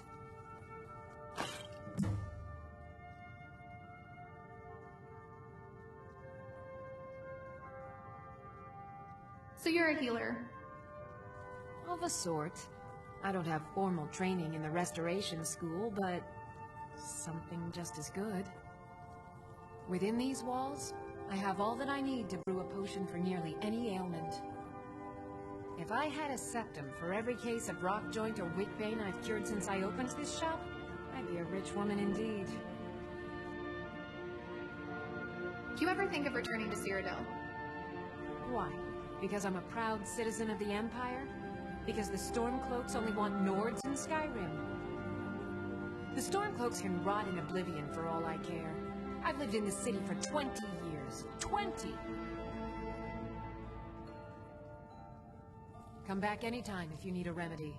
So you're a healer? Of a sort. I don't have formal training in the restoration school, but something just as good. Within these walls, I have all that I need to brew a potion for nearly any ailment. If I had a septum for every case of rock joint or wick bane I've cured since I opened this shop, I'd be a rich woman indeed. Do you ever think of returning to Cyrodiil? Why? Because I'm a proud citizen of the Empire? Because the Stormcloaks only want Nords in Skyrim? The Stormcloaks can rot in oblivion for all I care. I've lived in this city for 20 years. 20! Come back anytime if you need a remedy.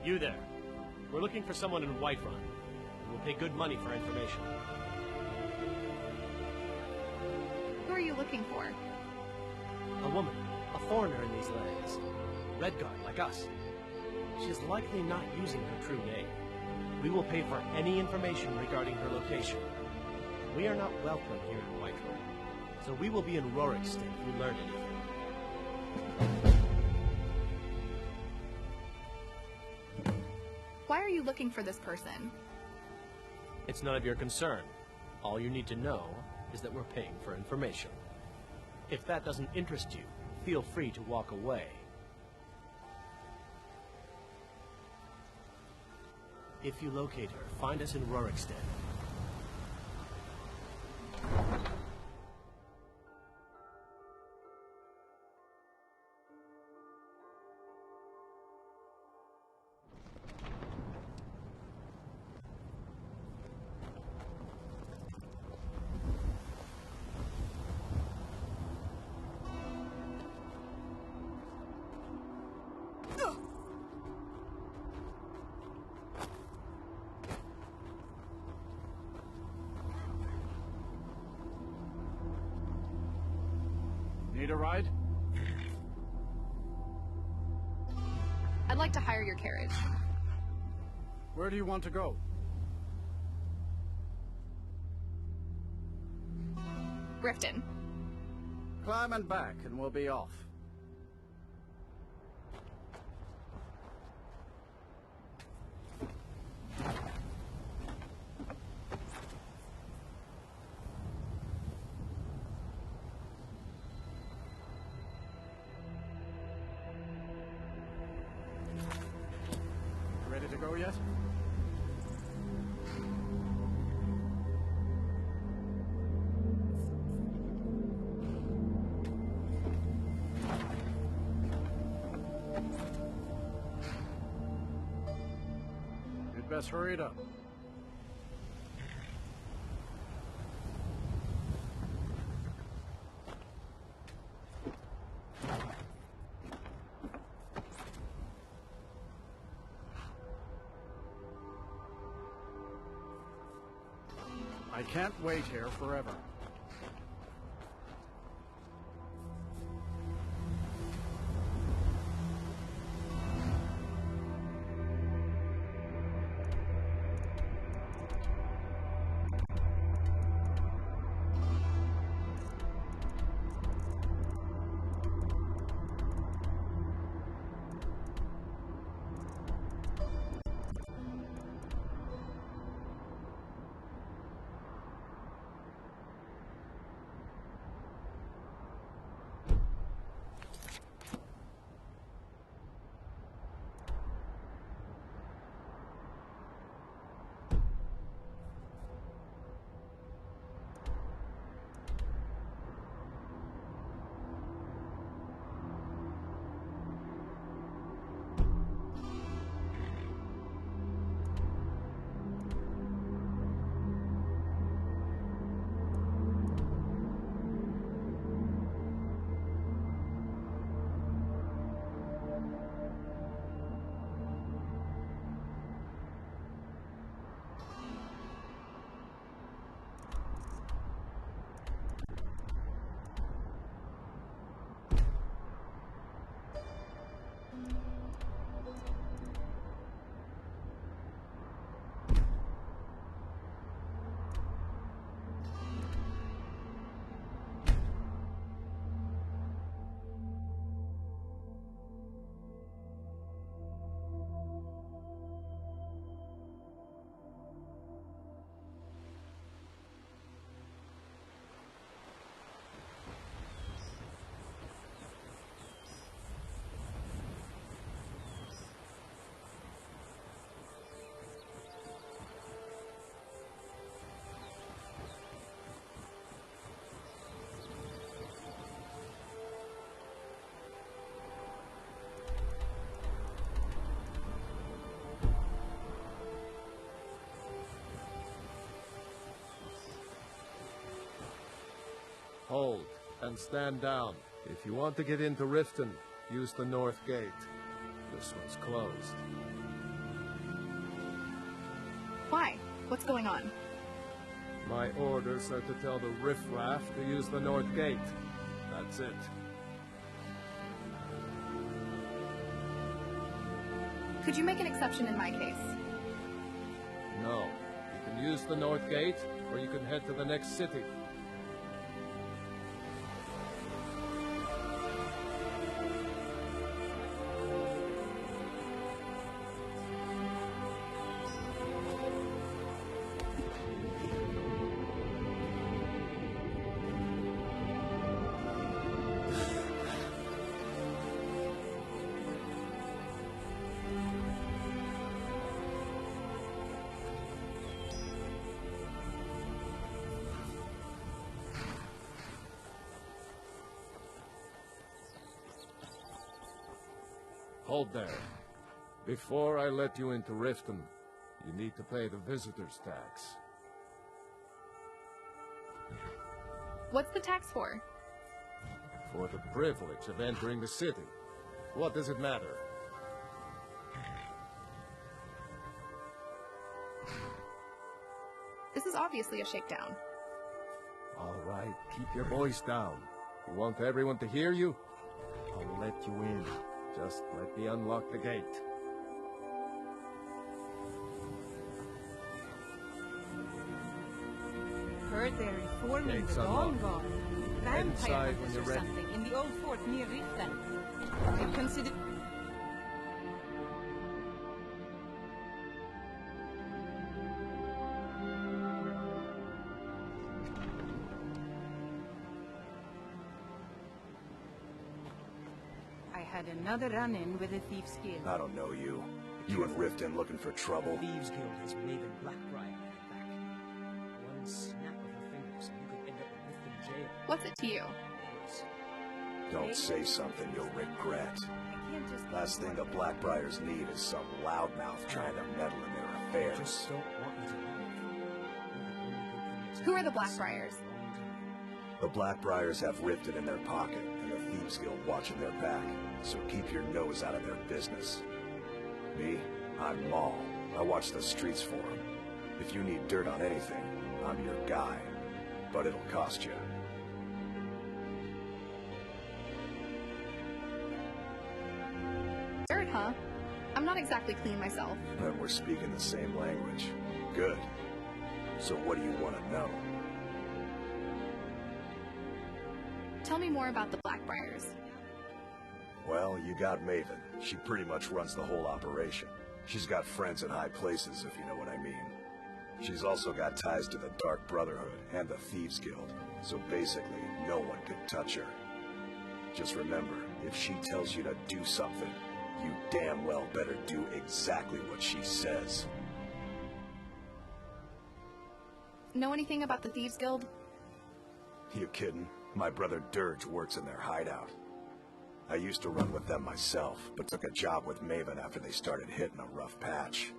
You there. We're looking for someone in Whiterun. We'll pay good money for information. Who are you looking for? A woman. A foreigner in these lands. Redguard, like us. She's likely not using her true name. We will pay for any information regarding her location. We are not welcome here in Whiterun, so we will be in Rorikstead if we learn anything. Why are you looking for this person? It's none of your concern. All you need to know is that we're paying for information. If that doesn't interest you, feel free to walk away. If you locate her, find us in Rorikstead. Need a ride? I'd like to hire your carriage. Where do you want to go? Grifton. Climb and back, and we'll be off. Ready to go yet? You'd best hurry it up. I can't wait here forever. Hold, and stand down. If you want to get into Riften, use the north gate. This one's closed. Why? What's going on? My orders are to tell the riffraff to use the north gate. That's it. Could you make an exception in my case? No. You can use the north gate, or you can head to the next city. Hold there. Before I let you into Riften, you need to pay the visitor's tax. What's the tax for? For the privilege of entering the city. What does it matter? This is obviously a shakedown. All right, keep your voice down. You want everyone to hear you? I'll let you in. Just let me unlock the gate. Heard they're reforming Gates the Dawn unlocked. Guard. Head inside Vampire when hunters you're or ready. something in the old fort near Riften. They consider... I had another run-in with a thief's guild. I don't know you. You and Riften looking for trouble? Thieves Guild has Maven Blackbriar at their back. One snap of her fingers and you could end up in Riften jail. What's it to you? Don't say something you'll regret. Last thing the Blackbriars need is some loudmouth trying to meddle in their affairs. Just don't want you to know. Who are the Blackbriars? The Blackbriars have Riften in their pocket, and the Thieves Guild watching their back, so keep your nose out of their business. Me? I'm Maul. I watch the streets for them. If you need dirt on anything, I'm your guy. But it'll cost you. Dirt, huh? I'm not exactly clean myself. Then we're speaking the same language. Good. So what do you want to know? Tell me more about the Blackbriars. Well, you got Maven. She pretty much runs the whole operation. She's got friends in high places, if you know what I mean. She's also got ties to the Dark Brotherhood and the Thieves Guild, so basically, no one can touch her. Just remember, if she tells you to do something, you damn well better do exactly what she says. Know anything about the Thieves Guild? You kidding? My brother Dirge works in their hideout. I used to run with them myself, but took a job with Maven after they started hitting a rough patch.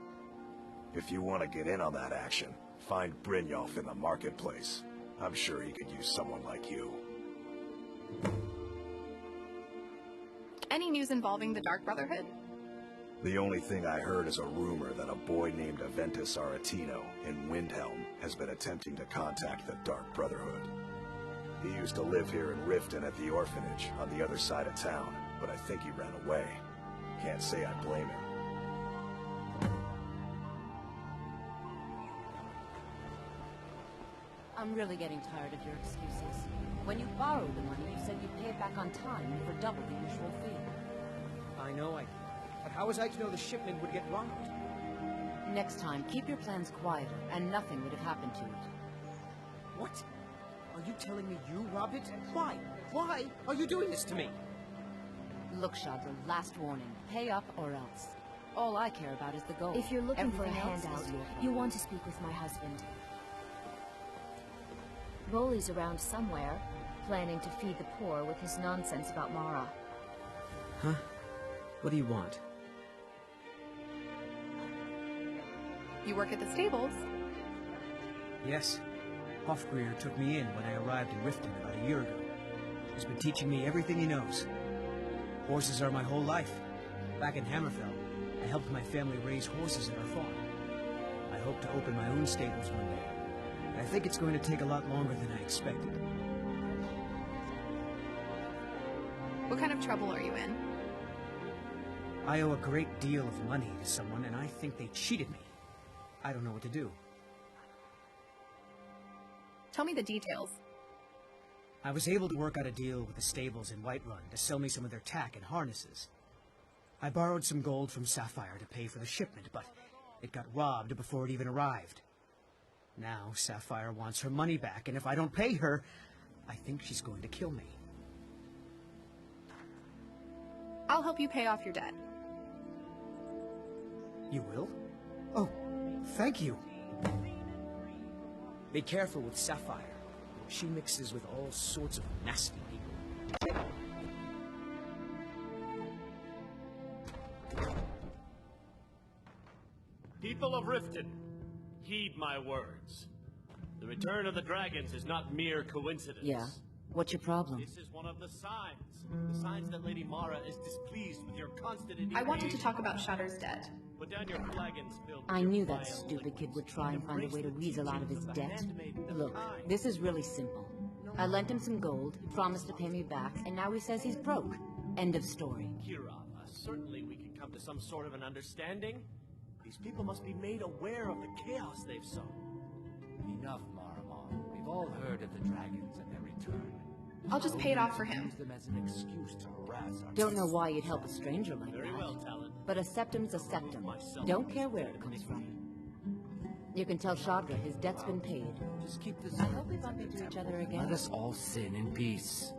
If you want to get in on that action, find Brynjolf in the marketplace. I'm sure he could use someone like you. Any news involving the Dark Brotherhood? The only thing I heard is a rumor that a boy named Aventus Aretino in Windhelm has been attempting to contact the Dark Brotherhood. He used to live here in Riften at the orphanage on the other side of town, but I think he ran away. Can't say I blame him. I'm really getting tired of your excuses. When you borrowed the money, you said you'd pay it back on time and for double the usual fee. I know I did. But how was I to know the shipment would get robbed? Next time, keep your plans quieter, and nothing would have happened to it. What? Are you telling me you robbed it? Why? Why are you doing this to me? Look, Shadra, last warning. Pay up or else. All I care about is the gold. If you're looking for a Everything else handout, is your you problem. want to speak with my husband. Bolly's around somewhere, planning to feed the poor with his nonsense about Mara. Huh? What do you want? You work at the stables. Yes. Hofgreer took me in when I arrived in Riften about a year ago. He's been teaching me everything he knows. Horses are my whole life. Back in Hammerfell, I helped my family raise horses at our farm. I hope to open my own stables one day. And I think it's going to take a lot longer than I expected. What kind of trouble are you in? I owe a great deal of money to someone, and I think they cheated me. I don't know what to do. Tell me the details. I was able to work out a deal with the stables in Whiterun to sell me some of their tack and harnesses. I borrowed some gold from Sapphire to pay for the shipment, but it got robbed before it even arrived. Now Sapphire wants her money back, and if I don't pay her, I think she's going to kill me. I'll help you pay off your debt. You will? Oh, thank you. Be careful with Sapphire. She mixes with all sorts of nasty people. People of Riften, heed my words. The return of the dragons is not mere coincidence. Yeah. What's your problem? This is one of the signs. The signs that Lady Mara is displeased with your constant I wanted to talk about Shatter's debt. Put down your flag and spill. I knew that stupid kid would try and find a way to weasel out of his debt. Look, this is really simple. I lent him some gold, he promised to pay me back, and now he says he's broke. End of story. Kira, certainly we can come to some sort of an understanding. These people must be made aware of the chaos they've sown. Enough, Maramon. We've all heard of the dragons and their return. I'll just pay it off for him. Use them as an excuse to harass our Don't know why you'd help a stranger like Very that. well, Talon. But a septum's a septum. Don't care where it comes from. You can tell Shadra his debt's been paid. Just keep this. I hope we bump into each other again. Let us all sin in peace.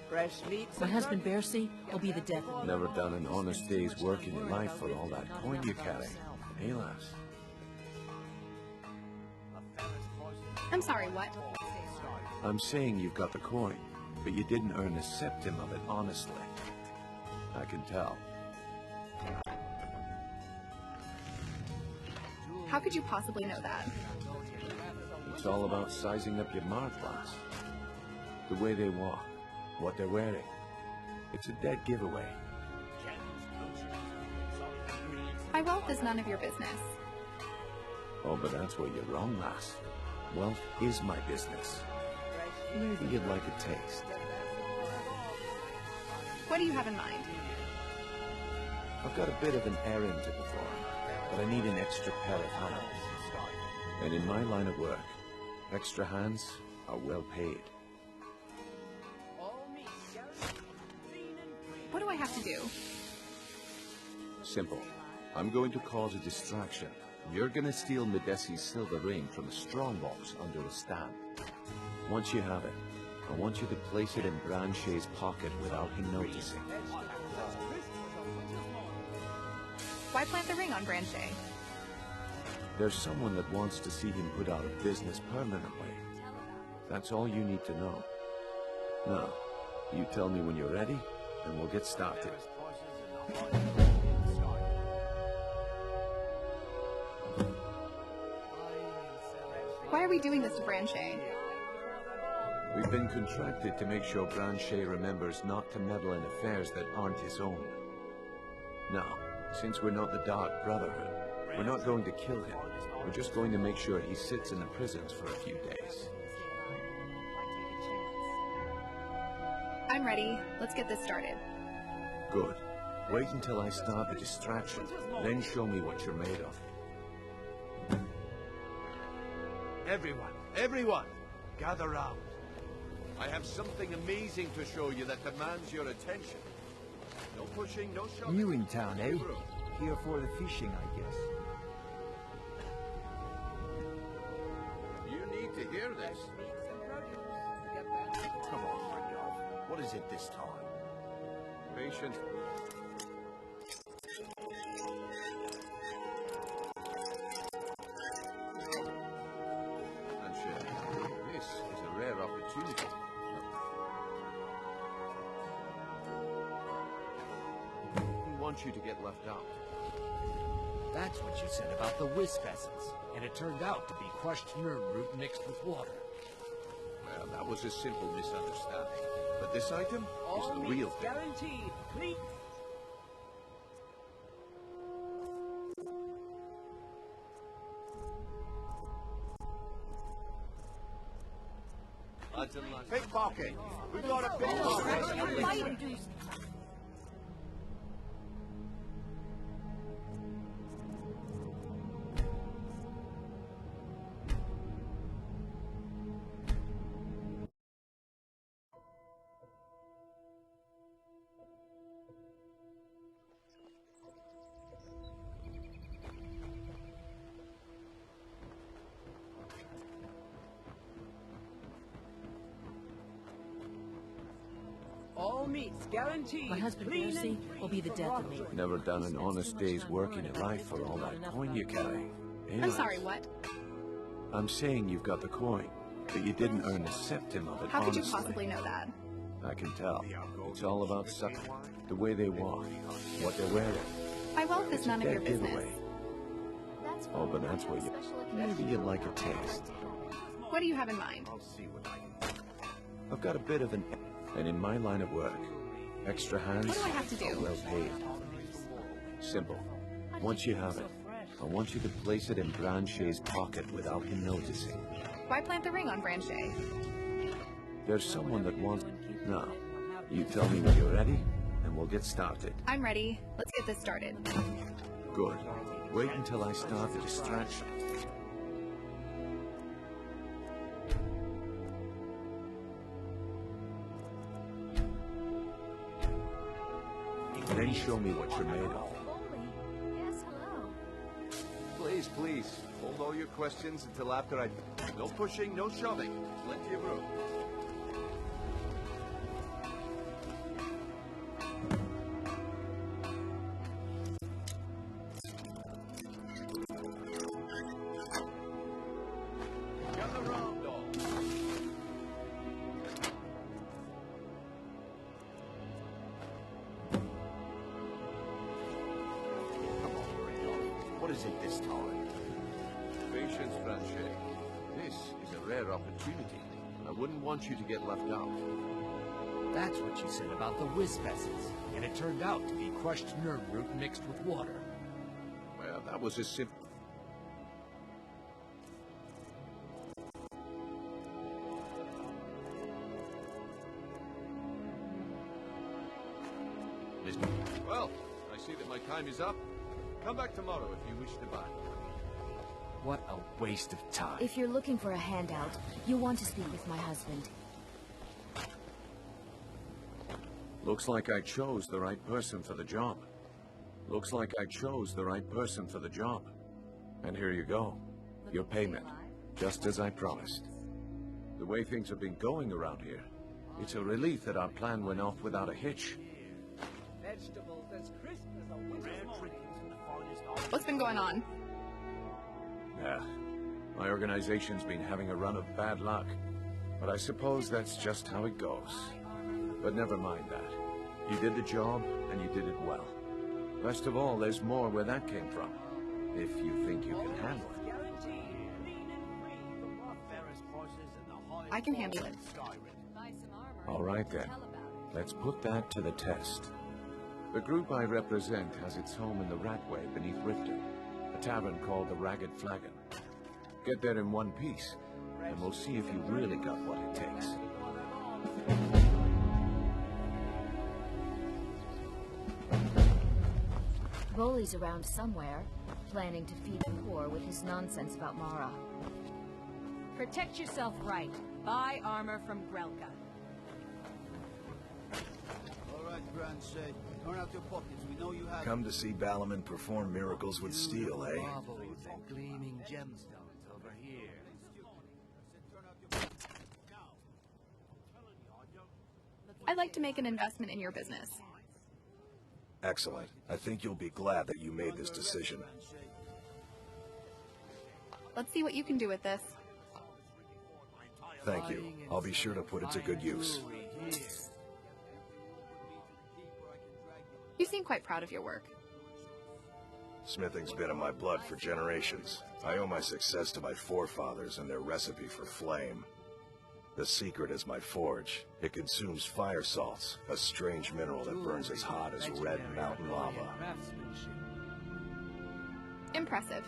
Fresh meat. My husband Bercy will be the death of me. Never done an honest day's work in your life for all that coin you carry. Hey, lass. I'm sorry, what? I'm saying you've got the coin, but you didn't earn a septim of it honestly. I can tell. How could you possibly know that? It's all about sizing up your mark, lass. The way they walk, what they're wearing. It's a dead giveaway. My wealth is none of your business. Oh, but that's where you're wrong, lass. Wealth is my business. Maybe you'd like a taste. What do you have in mind? I've got a bit of an errand to perform, but I need an extra pair of hands. And in my line of work, extra hands are well paid. What do I have to do? Simple. I'm going to cause a distraction. You're gonna steal Medesi's silver ring from a strongbox under a stand. Once you have it, I want you to place it in Branche's pocket without him noticing. Why plant the ring on Branche? There's someone that wants to see him put out of business permanently. That's all you need to know. Now, you tell me when you're ready, and we'll get started. Why are we doing this to Branche? We've been contracted to make sure Branche remembers not to meddle in affairs that aren't his own. Now, since we're not the Dark Brotherhood, we're not going to kill him. We're just going to make sure he sits in the prisons for a few days. I'm ready. Let's get this started. Good. Wait until I start the distraction, then show me what you're made of. Everyone, gather round. I have something amazing to show you that demands your attention. No pushing, no shoving. New in town, eh? Here for the fishing, I guess. You need to hear this. Come on, Randolph. What is it this time? Patient. This is a rare opportunity. Who wants you to get left out? That's what you said about the wisp essence, and it turned out to be crushed nerve root mixed with water. Well, that was a simple misunderstanding. But this item is the real thing. Guaranteed. Please. Pickpocket! We've got a pickpocket! meat's guaranteed. My husband, Percy, will be the death of me. Never done an honest day's work in your life for all that coin you carry. I'm sorry, what? I'm saying you've got the coin, but you didn't earn a septim of it How could you honestly. possibly know that? I can tell. It's all about sucking. The way they walk, what they're wearing. My wealth is none of your business. Giveaway. Oh, but that's where you... Maybe you'd like a taste. What do you have in mind? I've got a bit of an... And in my line of work, extra hands What do I have to do? are well paid. Simple. Once you have it, I want you to place it in Branchet's pocket without him noticing. Why plant the ring on Branchet? There's someone that wants... Now, you tell me when you're ready, and we'll get started. I'm ready. Let's get this started. Good. Wait until I start the distraction. Then show me what you're made of. Yes, hello. Please, please, hold all your questions until after I... No pushing, no shoving. Plenty of room. What is it this time? Patience, Branchet. This is a rare opportunity. I wouldn't want you to get left out. That's what you said about the whiz essence, and it turned out to be crushed nerve root mixed with water. Well, that was a simple... Well, I see that my time is up. Come back tomorrow if you wish to buy. What a waste of time. If you're looking for a handout, you'll want to speak with my husband. Looks like I chose the right person for the job. Looks like I chose the right person for the job. And here you go. Your payment. Just as I promised. The way things have been going around here, it's a relief that our plan went off without a hitch. Vegetables as crisp as a winter's morning. What's been going on? Yeah, my organization's been having a run of bad luck. But I suppose that's just how it goes. But never mind that. You did the job, and you did it well. Best of all, there's more where that came from. If you think you can handle it. I can handle it. All right then. Let's put that to the test. The group I represent has its home in the Ratway beneath Riften, a tavern called the Ragged Flagon. Get there in one piece, and we'll see if you really got what it takes. Boley's around somewhere, planning to feed the poor with his nonsense about Mara. Protect yourself right. Buy armor from Grelka. All right, Branchet. Turn out your pockets. We know you have... Come to see Balaman perform miracles with steel, eh? Gleaming gemstones over here. I'd like to make an investment in your business. Excellent. I think you'll be glad that you made this decision. Let's see what you can do with this. Thank you. I'll be sure to put it to good use. You seem quite proud of your work. Smithing's been in my blood for generations. I owe my success to my forefathers and their recipe for flame. The secret is my forge. It consumes fire salts, a strange mineral that burns as hot as red mountain lava. Impressive.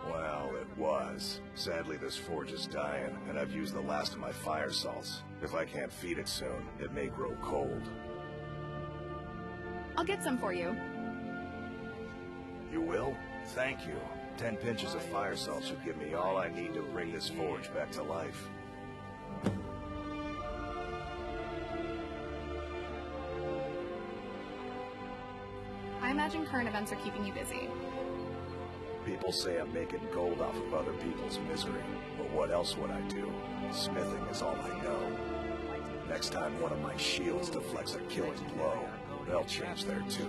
Well, it was. Sadly, this forge is dying, and I've used the last of my fire salts. If I can't feed it soon, it may grow cold. I'll get some for you. You will? Thank you. 10 pinches of fire salt should give me all I need to bring this forge back to life. I imagine current events are keeping you busy. People say I'm making gold off of other people's misery, but what else would I do? Smithing is all I know. Next time one of my shields deflects a killing blow, they'll change their tune.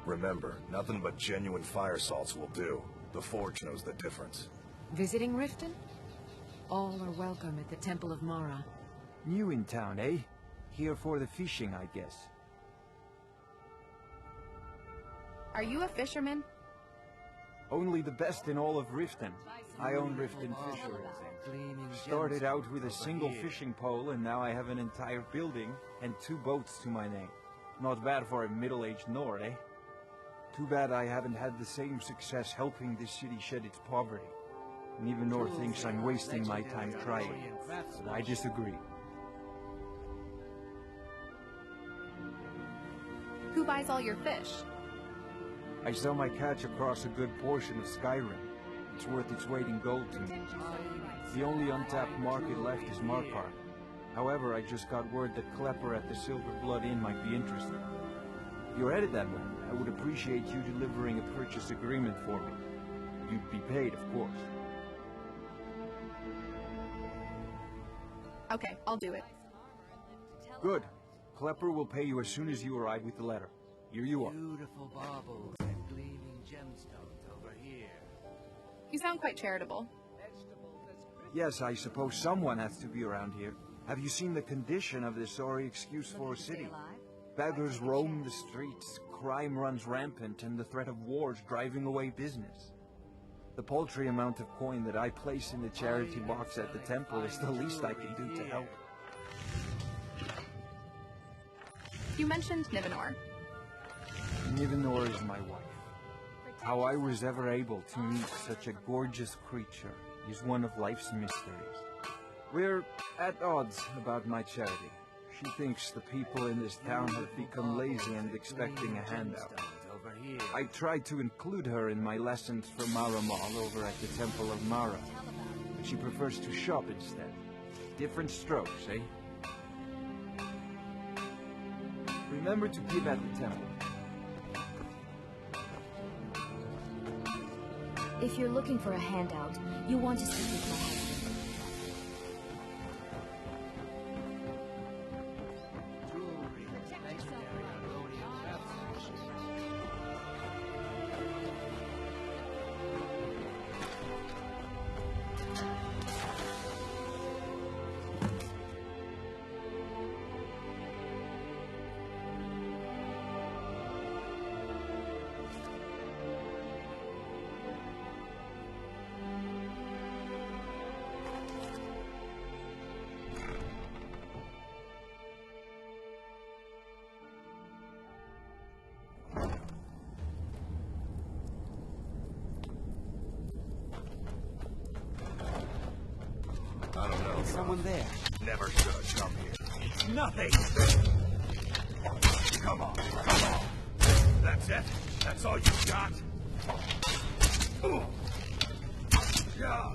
Remember, nothing but genuine fire salts will do. The Forge knows the difference. Visiting Riften? All are welcome at the Temple of Mara. New in town, eh? Here for the fishing, I guess. Are you a fisherman? Only the best in all of Riften. I own Riften Fisheries. Started out with a single fishing pole, and now I have an entire building and 2 boats to my name. Not bad for a middle-aged Nord, eh? Too bad I haven't had the same success helping this city shed its poverty. And even Nord thinks I'm wasting my time trying. But I disagree. Who buys all your fish? I sell my catch across a good portion of Skyrim. It's worth its weight in gold to me. The only untapped market left is Markarth. However, I just got word that Klepper at the Silver Blood Inn might be interested. If you're headed that way, I would appreciate you delivering a purchase agreement for me. You'd be paid, of course. Okay, I'll do it. Good. Klepper will pay you as soon as you arrive with the letter. Here you are. Beautiful baubles and gleaming gemstones over here. You sound quite charitable. Yes, I suppose someone has to be around here. Have you seen the condition of this sorry excuse for a city? Beggars roam the streets, crime runs rampant, and the threat of wars driving away business. The paltry amount of coin that I place in the charity box at the temple is the least I can do to help. You mentioned Nivenor. Nivenor is my wife. How I was ever able to meet such a gorgeous creature is one of life's mysteries. We're at odds about my charity. She thinks the people in this town have become lazy and expecting a handout. I tried to include her in my lessons for Maramal over at the Temple of Mara, but she prefers to shop instead. Different strokes, eh? Remember to keep at the temple. If you're looking for a handout, you want to speak with my husband. I don't know. Is someone there? Never should have come here. It's nothing! Come on, come on. That's it? That's all you got? Yeah.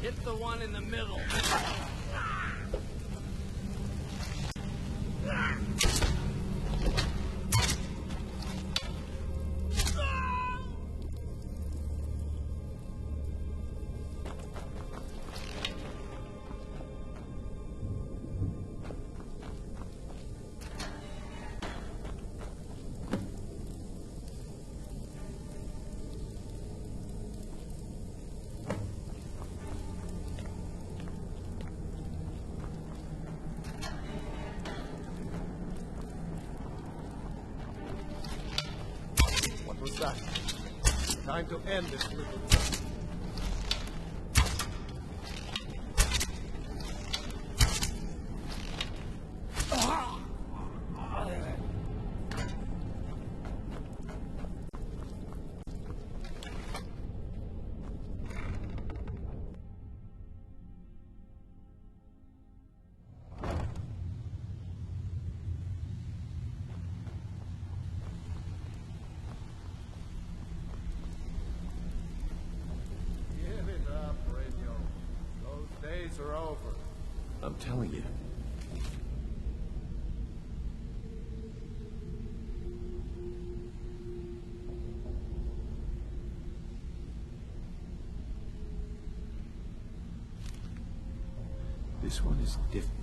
Hit the one in the middle. to end this little... Are over. I'm telling you. This one is different.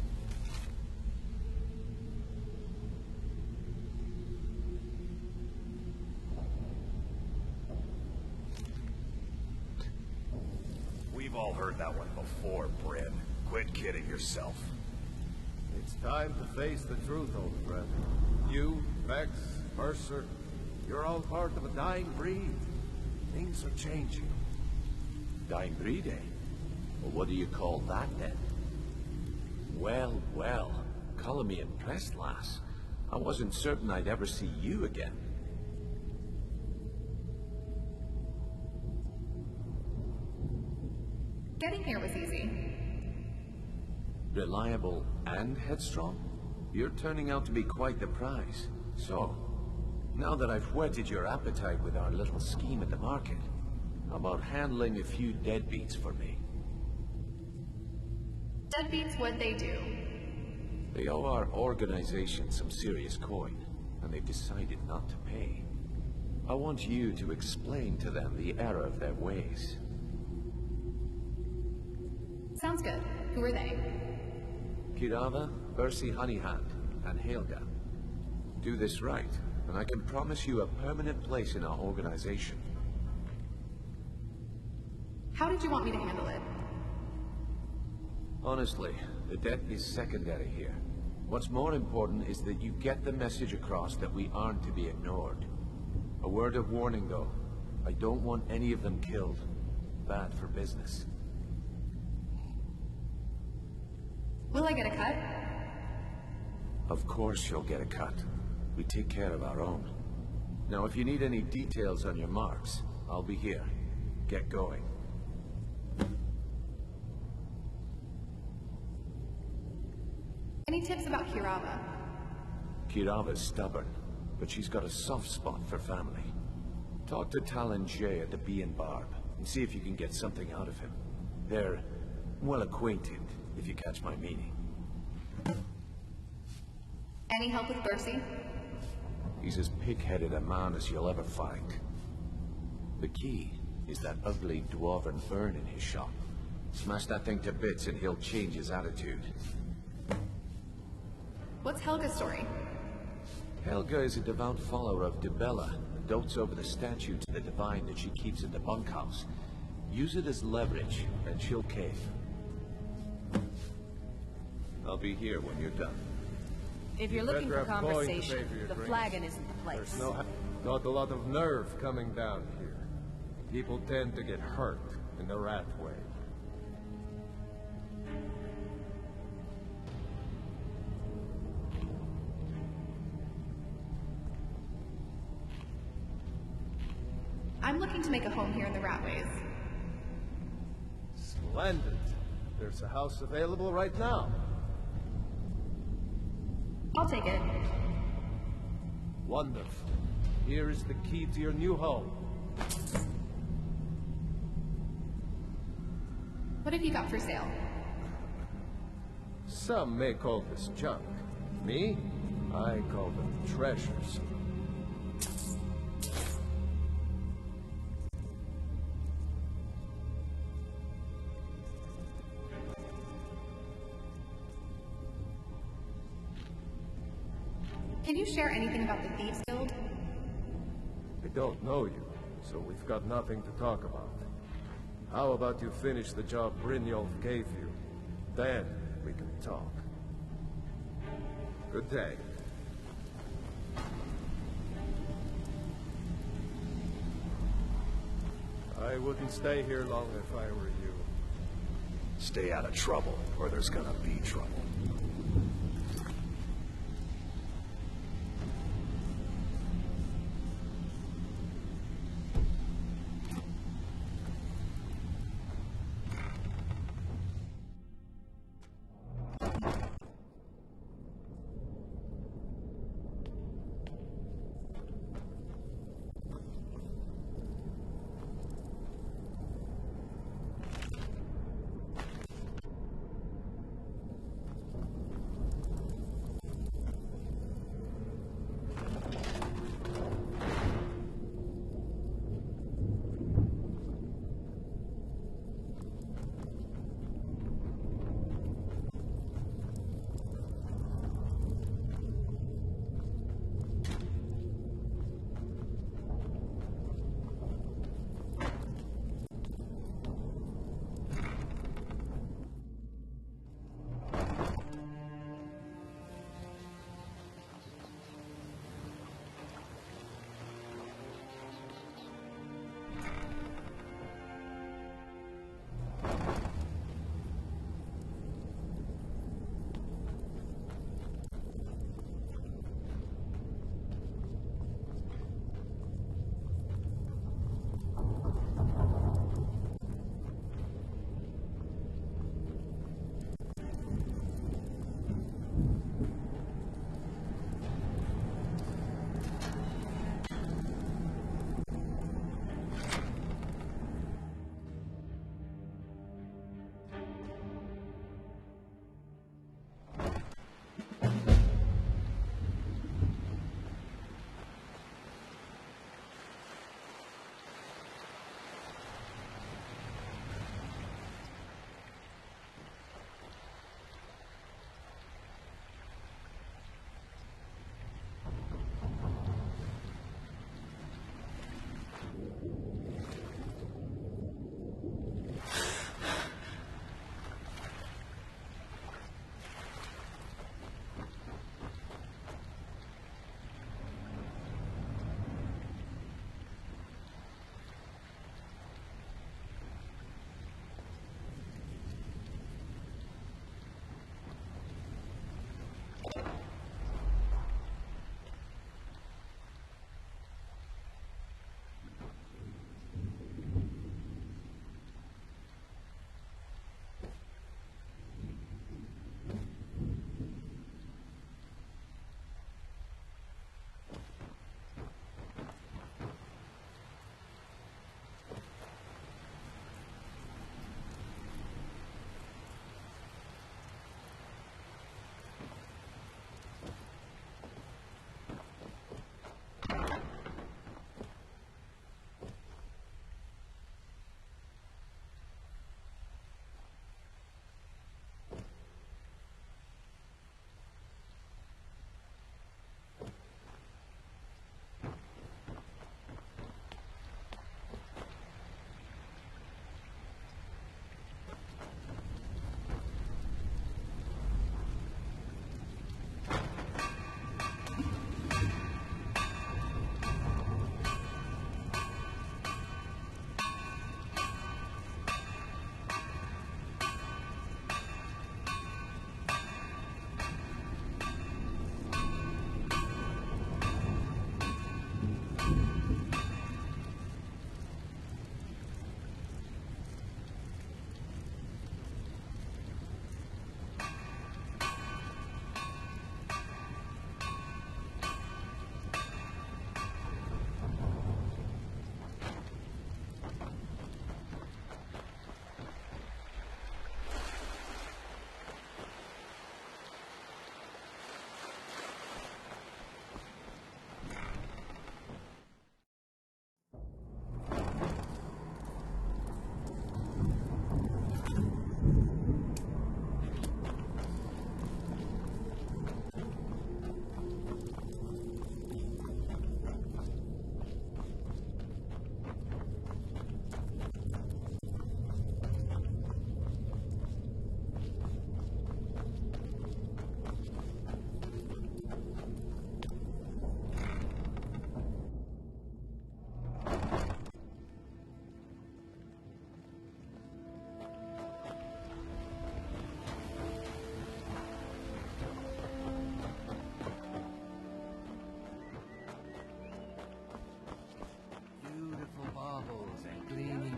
We've all heard that one before, Bryn. Quit kidding yourself. It's time to face the truth, old friend. You, Vex, Mercer, you're all part of a dying breed. Things are changing. Dying breed, eh? Well, what do you call that, then? Well, well. Calling me impressed, lass. I wasn't certain I'd ever see you again. Getting here was easy. Reliable and headstrong? You're turning out to be quite the prize. So, now that I've whetted your appetite with our little scheme at the market, how about handling a few deadbeats for me? Deadbeats, what'd they do? They owe our organization some serious coin, and they've decided not to pay. I want you to explain to them the error of their ways. Sounds good. Who are they? Kirava, Percy Honeyhand, and Helga. Do this right, and I can promise you a permanent place in our organization. How did you want me to handle it? Honestly, the debt is secondary here. What's more important is that you get the message across that we aren't to be ignored. A word of warning, though. I don't want any of them killed. Bad for business. Will I get a cut? Of course you'll get a cut. We take care of our own. Now, if you need any details on your marks, I'll be here. Get going. Any tips about Kirava? Kirava's stubborn, but she's got a soft spot for family. Talk to Talon Jay at the Bee and Barb, and see if you can get something out of him. They're well acquainted, if you catch my meaning. Any help with Percy? He's as pig-headed a man as you'll ever find. The key is that ugly dwarven urn in his shop. Smash that thing to bits and he'll change his attitude. What's Helga's story? Helga is a devout follower of Dibella and dotes over the statue to the divine that she keeps in the bunkhouse. Use it as leverage, and she'll cave. I'll be here when you're done. If you're looking for conversation, the flagon isn't the place. There's not a lot of nerve coming down here. People tend to get hurt in the rat way. I'm looking to make a home here in the Ratways. Splendid. There's a house available right now. I'll take it. Wonderful. Here is the key to your new home. What have you got for sale? Some may call this junk. Me? I call them treasures. Can you share anything about the Thieves Guild? I don't know you, so we've got nothing to talk about. How about you finish the job Brynjolf gave you? Then we can talk. Good day. I wouldn't stay here long if I were you. Stay out of trouble, or there's gonna be trouble.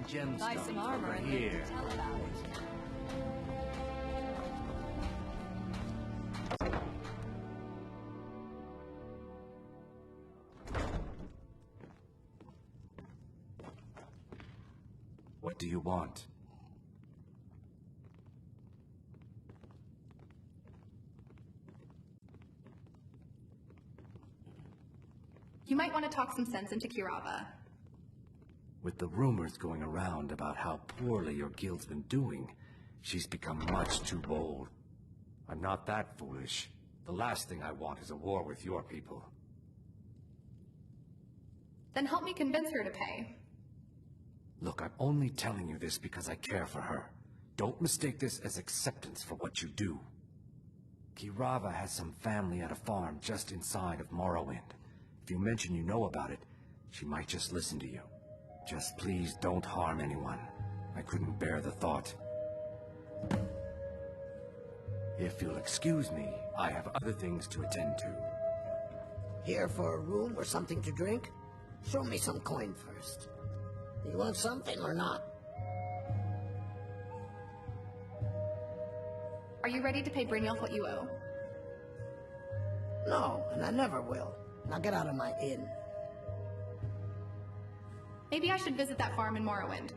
Buy some gemstones armor over and then here. tell about it. What do you want? You might want to talk some sense into Kirava. With the rumors going around about how poorly your guild's been doing, she's become much too bold. I'm not that foolish. The last thing I want is a war with your people. Then help me convince her to pay. Look, I'm only telling you this because I care for her. Don't mistake this as acceptance for what you do. Kirava has some family at a farm just inside of Morrowind. If you mention you know about it, she might just listen to you. Just please don't harm anyone. I couldn't bear the thought. If you'll excuse me, I have other things to attend to. Here for a room or something to drink? Show me some coin first. You want something or not? Are you ready to pay Brynjolf what you owe? No, and I never will. Now get out of my inn. Maybe I should visit that farm in Morrowind.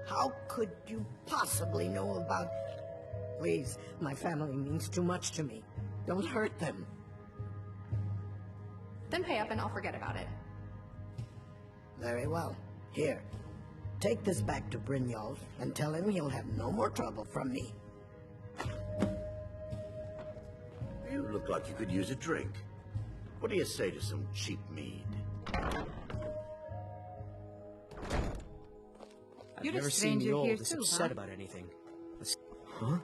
How could you possibly know about... Please, my family means too much to me. Don't hurt them. Then pay up and I'll forget about it. Very well. Here, take this back to Brynjolf and tell him he'll have no more trouble from me. You look like you could use a drink. What do you say to some cheap mead? I've You're a never seen the stranger old here this too, upset huh? about anything. Huh?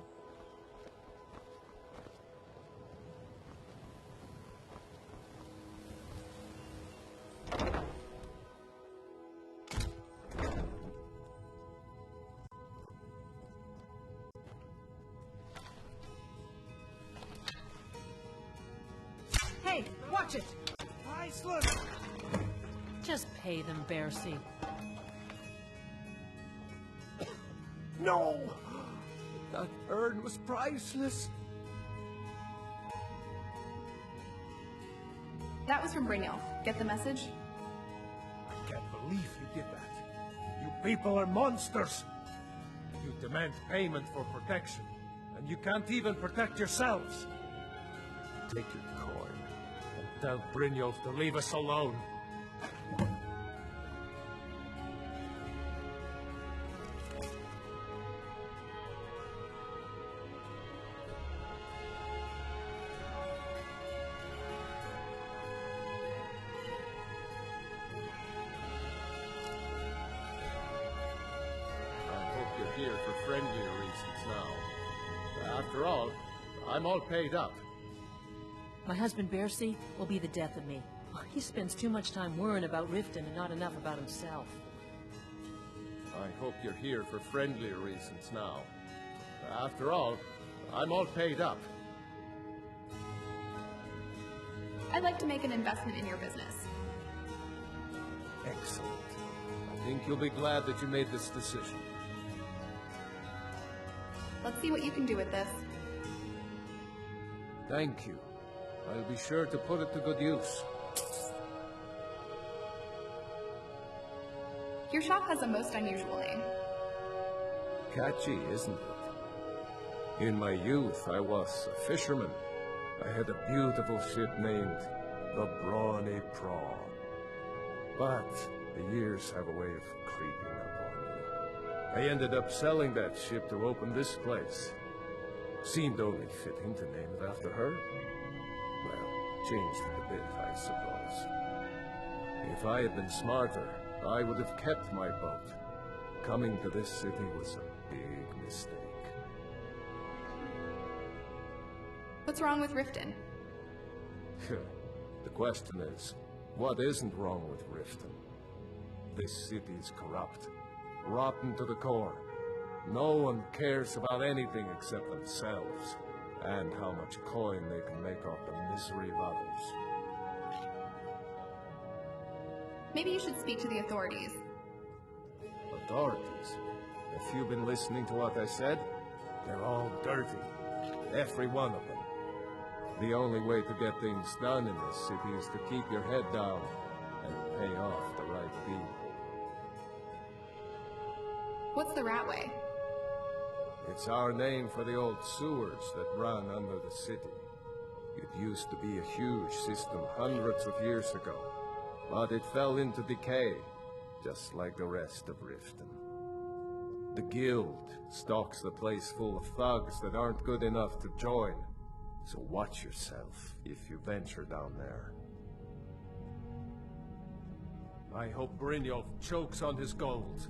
Hey, watch it! Priceless! Just pay them, Bercy. No! That urn was priceless. That was from Brynjolf. Get the message? I can't believe you did that. You people are monsters. You demand payment for protection, and you can't even protect yourselves. Take your coin and tell Brynjolf to leave us alone. Here for friendlier reasons now. After all, I'm all paid up. My husband Bercy will be the death of me. He spends too much time worrying about Riften and not enough about himself. I hope you're here for friendlier reasons now. After all, I'm all paid up. I'd like to make an investment in your business. Excellent. I think you'll be glad that you made this decision. Let's see what you can do with this. Thank you. I'll be sure to put it to good use. Your shop has a most unusual name. Catchy, isn't it? In my youth, I was a fisherman. I had a beautiful ship named the Brawny Prawn. But the years have a way of creeping up on you. I ended up selling that ship to open this place. Seemed only fitting to name it after her. Well, changed it a bit, I suppose. If I had been smarter, I would have kept my boat. Coming to this city was a big mistake. What's wrong with Riften? The question is, what isn't wrong with Riften? This city is corrupt. Rotten to the core. No one cares about anything except themselves, and how much coin they can make off the misery of others. Maybe you should speak to the authorities. authorities. If you've been listening to what I said, they're all dirty. Every one of them. The only way to get things done in this city is to keep your head down and pay off the right people. What's the Ratway? It's our name for the old sewers that run under the city. It used to be a huge system hundreds of years ago, but it fell into decay, just like the rest of Riften. The guild stocks the place full of thugs that aren't good enough to join, so watch yourself if you venture down there. I hope Brynjolf chokes on his gold.